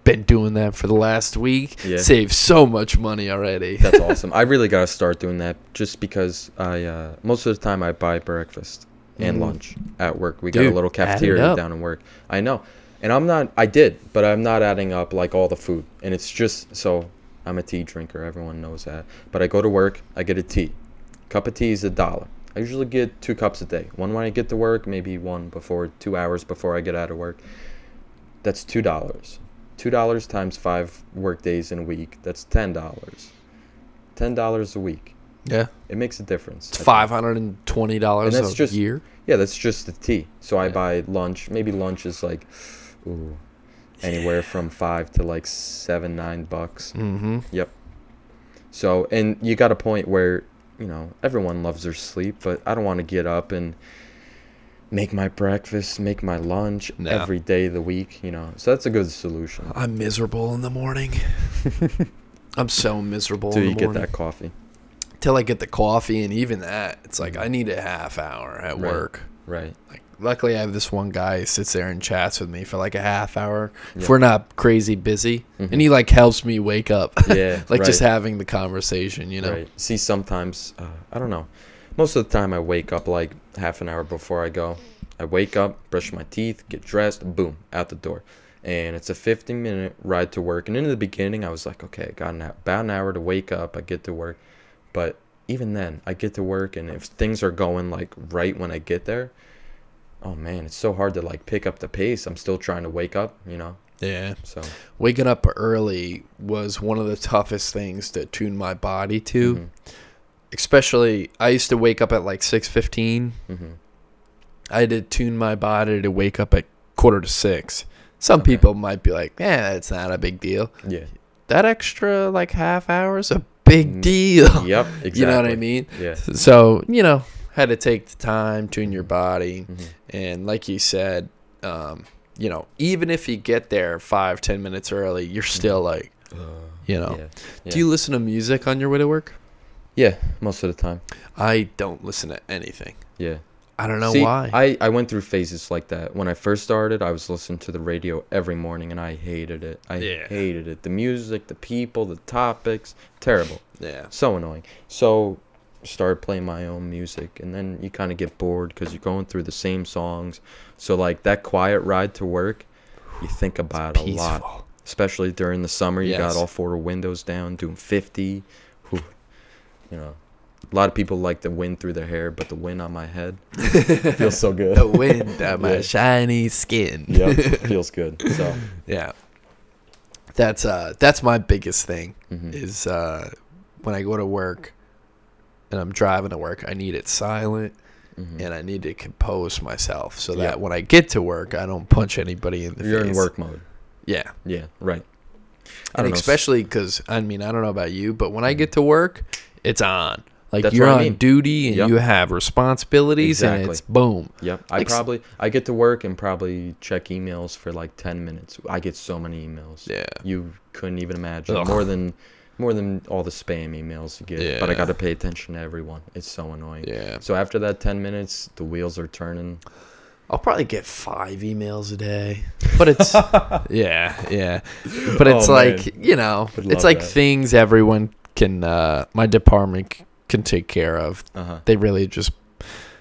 Been doing that for the last week. Yeah. Saved so much money already. That's awesome. I really gotta start doing that just because I most of the time I buy breakfast and lunch at work. We got a little cafeteria down in work. I know, and I'm not adding up like all the food, and it's just so. I'm a tea drinker. Everyone knows that. But I go to work. I get a tea. Cup of tea is $1. I usually get 2 cups a day. One when I get to work, maybe one 2 hours before I get out of work. That's $2. $2 times 5 work days in a week. That's $10. $10 a week. Yeah. It makes a difference. It's $520 a year. Yeah, that's just the tea. So I buy lunch. Maybe lunch is like, anywhere from $5 to like $7-9. Yep. So, and you got a point where, everyone loves their sleep, but I don't want to get up and make my breakfast, make my lunch every day of the week, So that's a good solution. I'm miserable in the morning. I'm so miserable in the morning. Till you get that coffee. Till I get the coffee, and even that, it's like I need a half hour at work. Right. Like, luckily, I have this one guy who sits there and chats with me for like a half hour if we're not crazy busy, and he like helps me wake up. Yeah, just having the conversation, Right. See, sometimes I don't know. Most of the time, I wake up like half an hour before I go. I wake up, brush my teeth, get dressed, boom, out the door, and it's a 15-minute ride to work. And in the beginning, I was like, okay, I got about an hour to wake up. I get to work, but even then, I get to work, and if things are going like right when I get there. Oh man, it's so hard to like pick up the pace. I'm still trying to wake up, Yeah. So waking up early was one of the toughest things to tune my body to. Especially, I used to wake up at like 6:15. I had to tune my body to wake up at 5:45. Some people might be like, that's not a big deal. Yeah. That extra like half hour is a big deal. Yep, exactly. You know what I mean? Yeah. So, had to take the time, tune your body. And like you said, even if you get there 5-10 minutes early, you're still like, Yeah. Do you listen to music on your way to work? Yeah, most of the time. I don't listen to anything. Yeah. I don't know why. I went through phases like that. When I first started, I was listening to the radio every morning, and I hated it. I hated it. The music, the people, the topics, terrible. Yeah. So annoying. So started playing my own music, and then you kind of get bored because you're going through the same songs. So like that quiet ride to work, you think about it a lot, especially during the summer. You got all 4 windows down, doing 50. A lot of people like the wind through their hair, but the wind on my head feels so good. The wind on my shiny skin. Yep, feels good. So yeah, that's my biggest thing is when I go to work and I'm driving to work, I need it silent and I need to compose myself so that when I get to work, I don't punch anybody in the face. You're in work mode. Yeah. Yeah, right. And especially because, I don't know about you, but when I get to work, it's on. Like, That's you're what I on mean. duty and you have responsibilities and it's boom. Yep. I get to work and probably check emails for like 10 minutes. I get so many emails. Yeah. You couldn't even imagine. Ugh. More than More than all the spam emails you get. Yeah. But I got to pay attention to everyone. It's so annoying. Yeah. So after that 10 minutes, the wheels are turning. I'll probably get 5 emails a day, but it's yeah. But it's like, you know, it's like things everyone can my department can take care of. They really just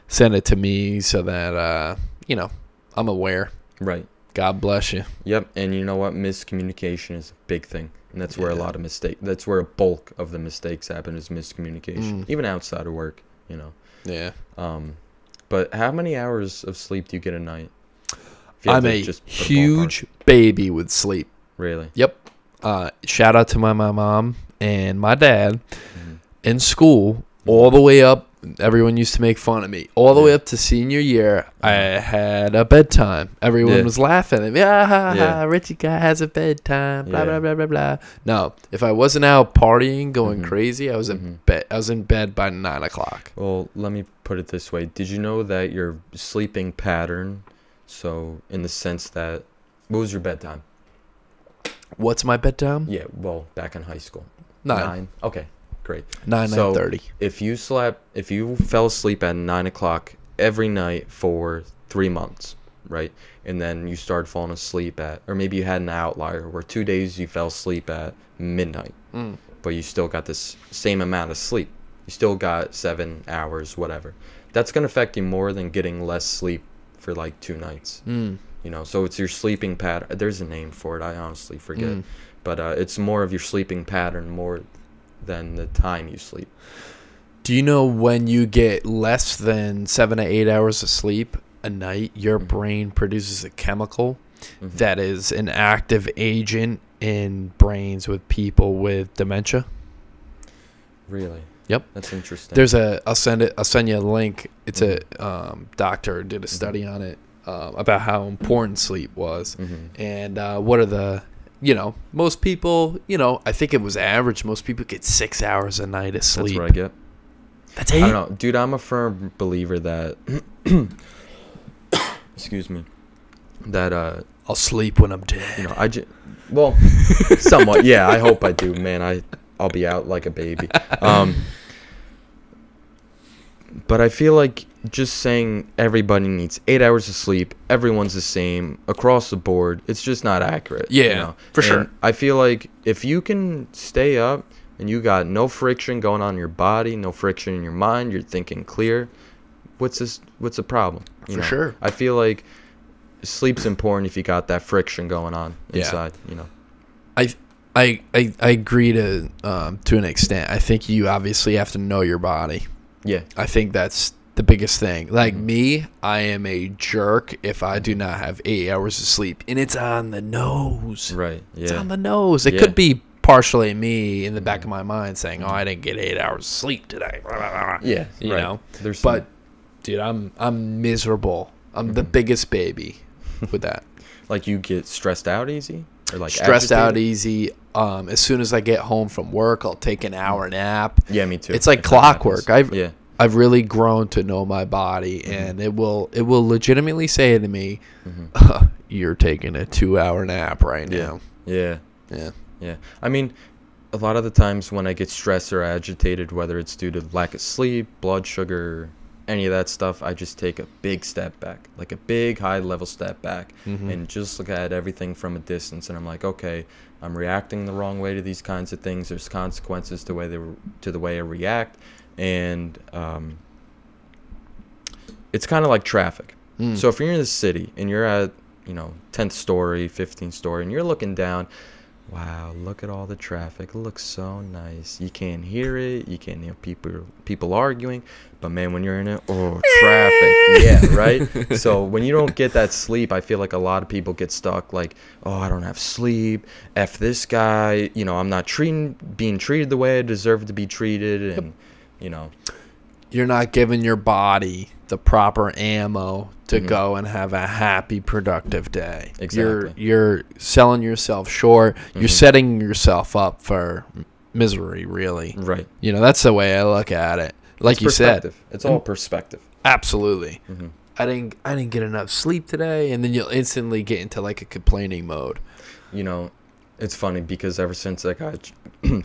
send it to me so that you know, I'm aware. Right. God bless you. Yep. And you know what? Miscommunication is a big thing. And that's where a lot of that's where a bulk of the mistakes happen, is miscommunication. Even outside of work, you know. Yeah. But how many hours of sleep do you get a night? I'm a huge baby with sleep. Really? Yep. Shout out to my mom and my dad. In school, all the way up, everyone used to make fun of me. All the way up to senior year, I had a bedtime. Everyone was laughing at me. Richie guy has a bedtime. Blah, blah, blah, blah, blah. No, if I wasn't out partying, going crazy, I was in bed. I was in bed by 9 o'clock. Well, let me put it this way. Did you know that your sleeping pattern, so in the sense that, what was your bedtime? What's my bedtime? Yeah, well, back in high school. 9. Okay. Great. 9:30. If you fell asleep at 9 o'clock every night for 3 months, right, and then you started falling asleep or maybe you had an outlier where 2 days you fell asleep at midnight, but you still got this same amount of sleep. You still got 7 hours, whatever. That's gonna affect you more than getting less sleep for like 2 nights. You know, so it's your sleeping pattern. There's a name for it. I honestly forget, but it's more of your sleeping pattern more than the time you sleep. Do you know when you get less than 7 to 8 hours of sleep a night, your brain produces a chemical that is an active agent in brains with people with dementia? Really? Yep. That's interesting. There's I'll send you a link. It's a doctor did a study on it about how important sleep was, and what are the, you know, most people, you know, I think it was average. Most people get 6 hours a night of sleep. That's what I get. That's 8? I don't know. Dude, I'm a firm believer that, excuse me, that, I'll sleep when I'm dead. You know, well, somewhat. Yeah, I hope I do, man. I'll be out like a baby. But I feel like just saying everybody needs 8 hours of sleep, everyone's the same across the board, it's just not accurate. Yeah, you know? for sure. I feel like if you can stay up and you got no friction going on in your body, no friction in your mind, you're thinking clear, what's the problem? For sure. I feel like sleep's important if you got that friction going on inside, you know. I agree to an extent. I think you obviously have to know your body. Yeah. I think that's the biggest thing. Like me, I am a jerk if I do not have 8 hours of sleep. And it's on the nose. Right. Yeah. It's on the nose. It could be partially me in the back of my mind saying, oh, I didn't get 8 hours of sleep today. Yeah. You know? But, dude, I'm miserable. I'm the biggest baby with that. Like you get stressed out easy? Or like stressed out easy. As soon as I get home from work, I'll take an hour nap. Yeah, me too. It's like clockwork. I've really grown to know my body, and it will legitimately say to me, "You're taking a 2-hour nap right now." Yeah. I mean, a lot of the times when I get stressed or agitated, whether it's due to lack of sleep, blood sugar, any of that stuff, I just take a big step back, like a big high-level step back, and just look at everything from a distance. And I'm like, okay, I'm reacting the wrong way to these kinds of things. There's consequences to the way I react, and it's kind of like traffic. So if you're in the city and you're at 10th story, 15th story, and you're looking down, wow, look at all the traffic. It looks so nice. You can't hear it. You can't hear people arguing. But, man, when you're in it, traffic. Yeah, right? So when you don't get that sleep, I feel like a lot of people get stuck like, oh, I don't have sleep. F this guy. I'm not being treated the way I deserve to be treated. And, You're not giving your body the proper ammo to go and have a happy, productive day. Exactly. You're selling yourself short. You're setting yourself up for misery, really. Right. That's the way I look at it. Like you said, it's all perspective. Absolutely. I didn't get enough sleep today, and then you'll instantly get into like a complaining mode. It's funny because ever since I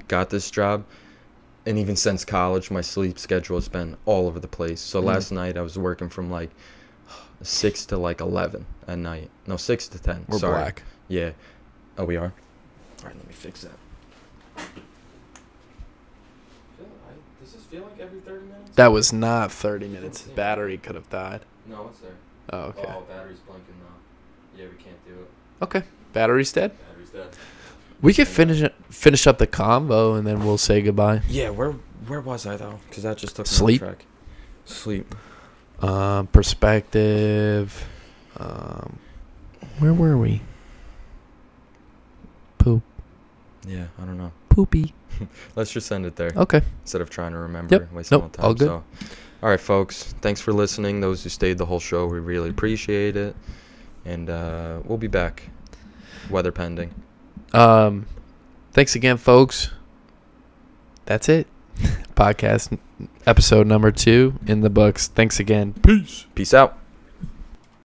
got this job, and even since college, my sleep schedule has been all over the place. So last night I was working from like 6 to like 11 at night. No, 6 to 10. We're Sorry. black. Yeah. Oh, we are? All right, let me fix that. Does this feel like every 30 minutes? That was not 30 minutes. The battery could have died. No, it's there. Oh, okay. Oh, battery's blinking now. Yeah, we can't do it. Okay. Battery's dead. Battery's dead. We could finish up the combo and then we'll say goodbye. Yeah, where was I though? Because that just took me Sleep. off track. Sleep. Perspective. Where were we? Poop. Yeah, I don't know. Poopy. Let's just end it there. Okay. Instead of trying to remember. Yep. Wasting Nope, time. all good. So, all right, folks. Thanks for listening. Those who stayed the whole show, we really appreciate it. And we'll be back. Weather pending. Thanks again, folks. That's it. Podcast episode number 2 in the books. Thanks again. Peace. Peace out.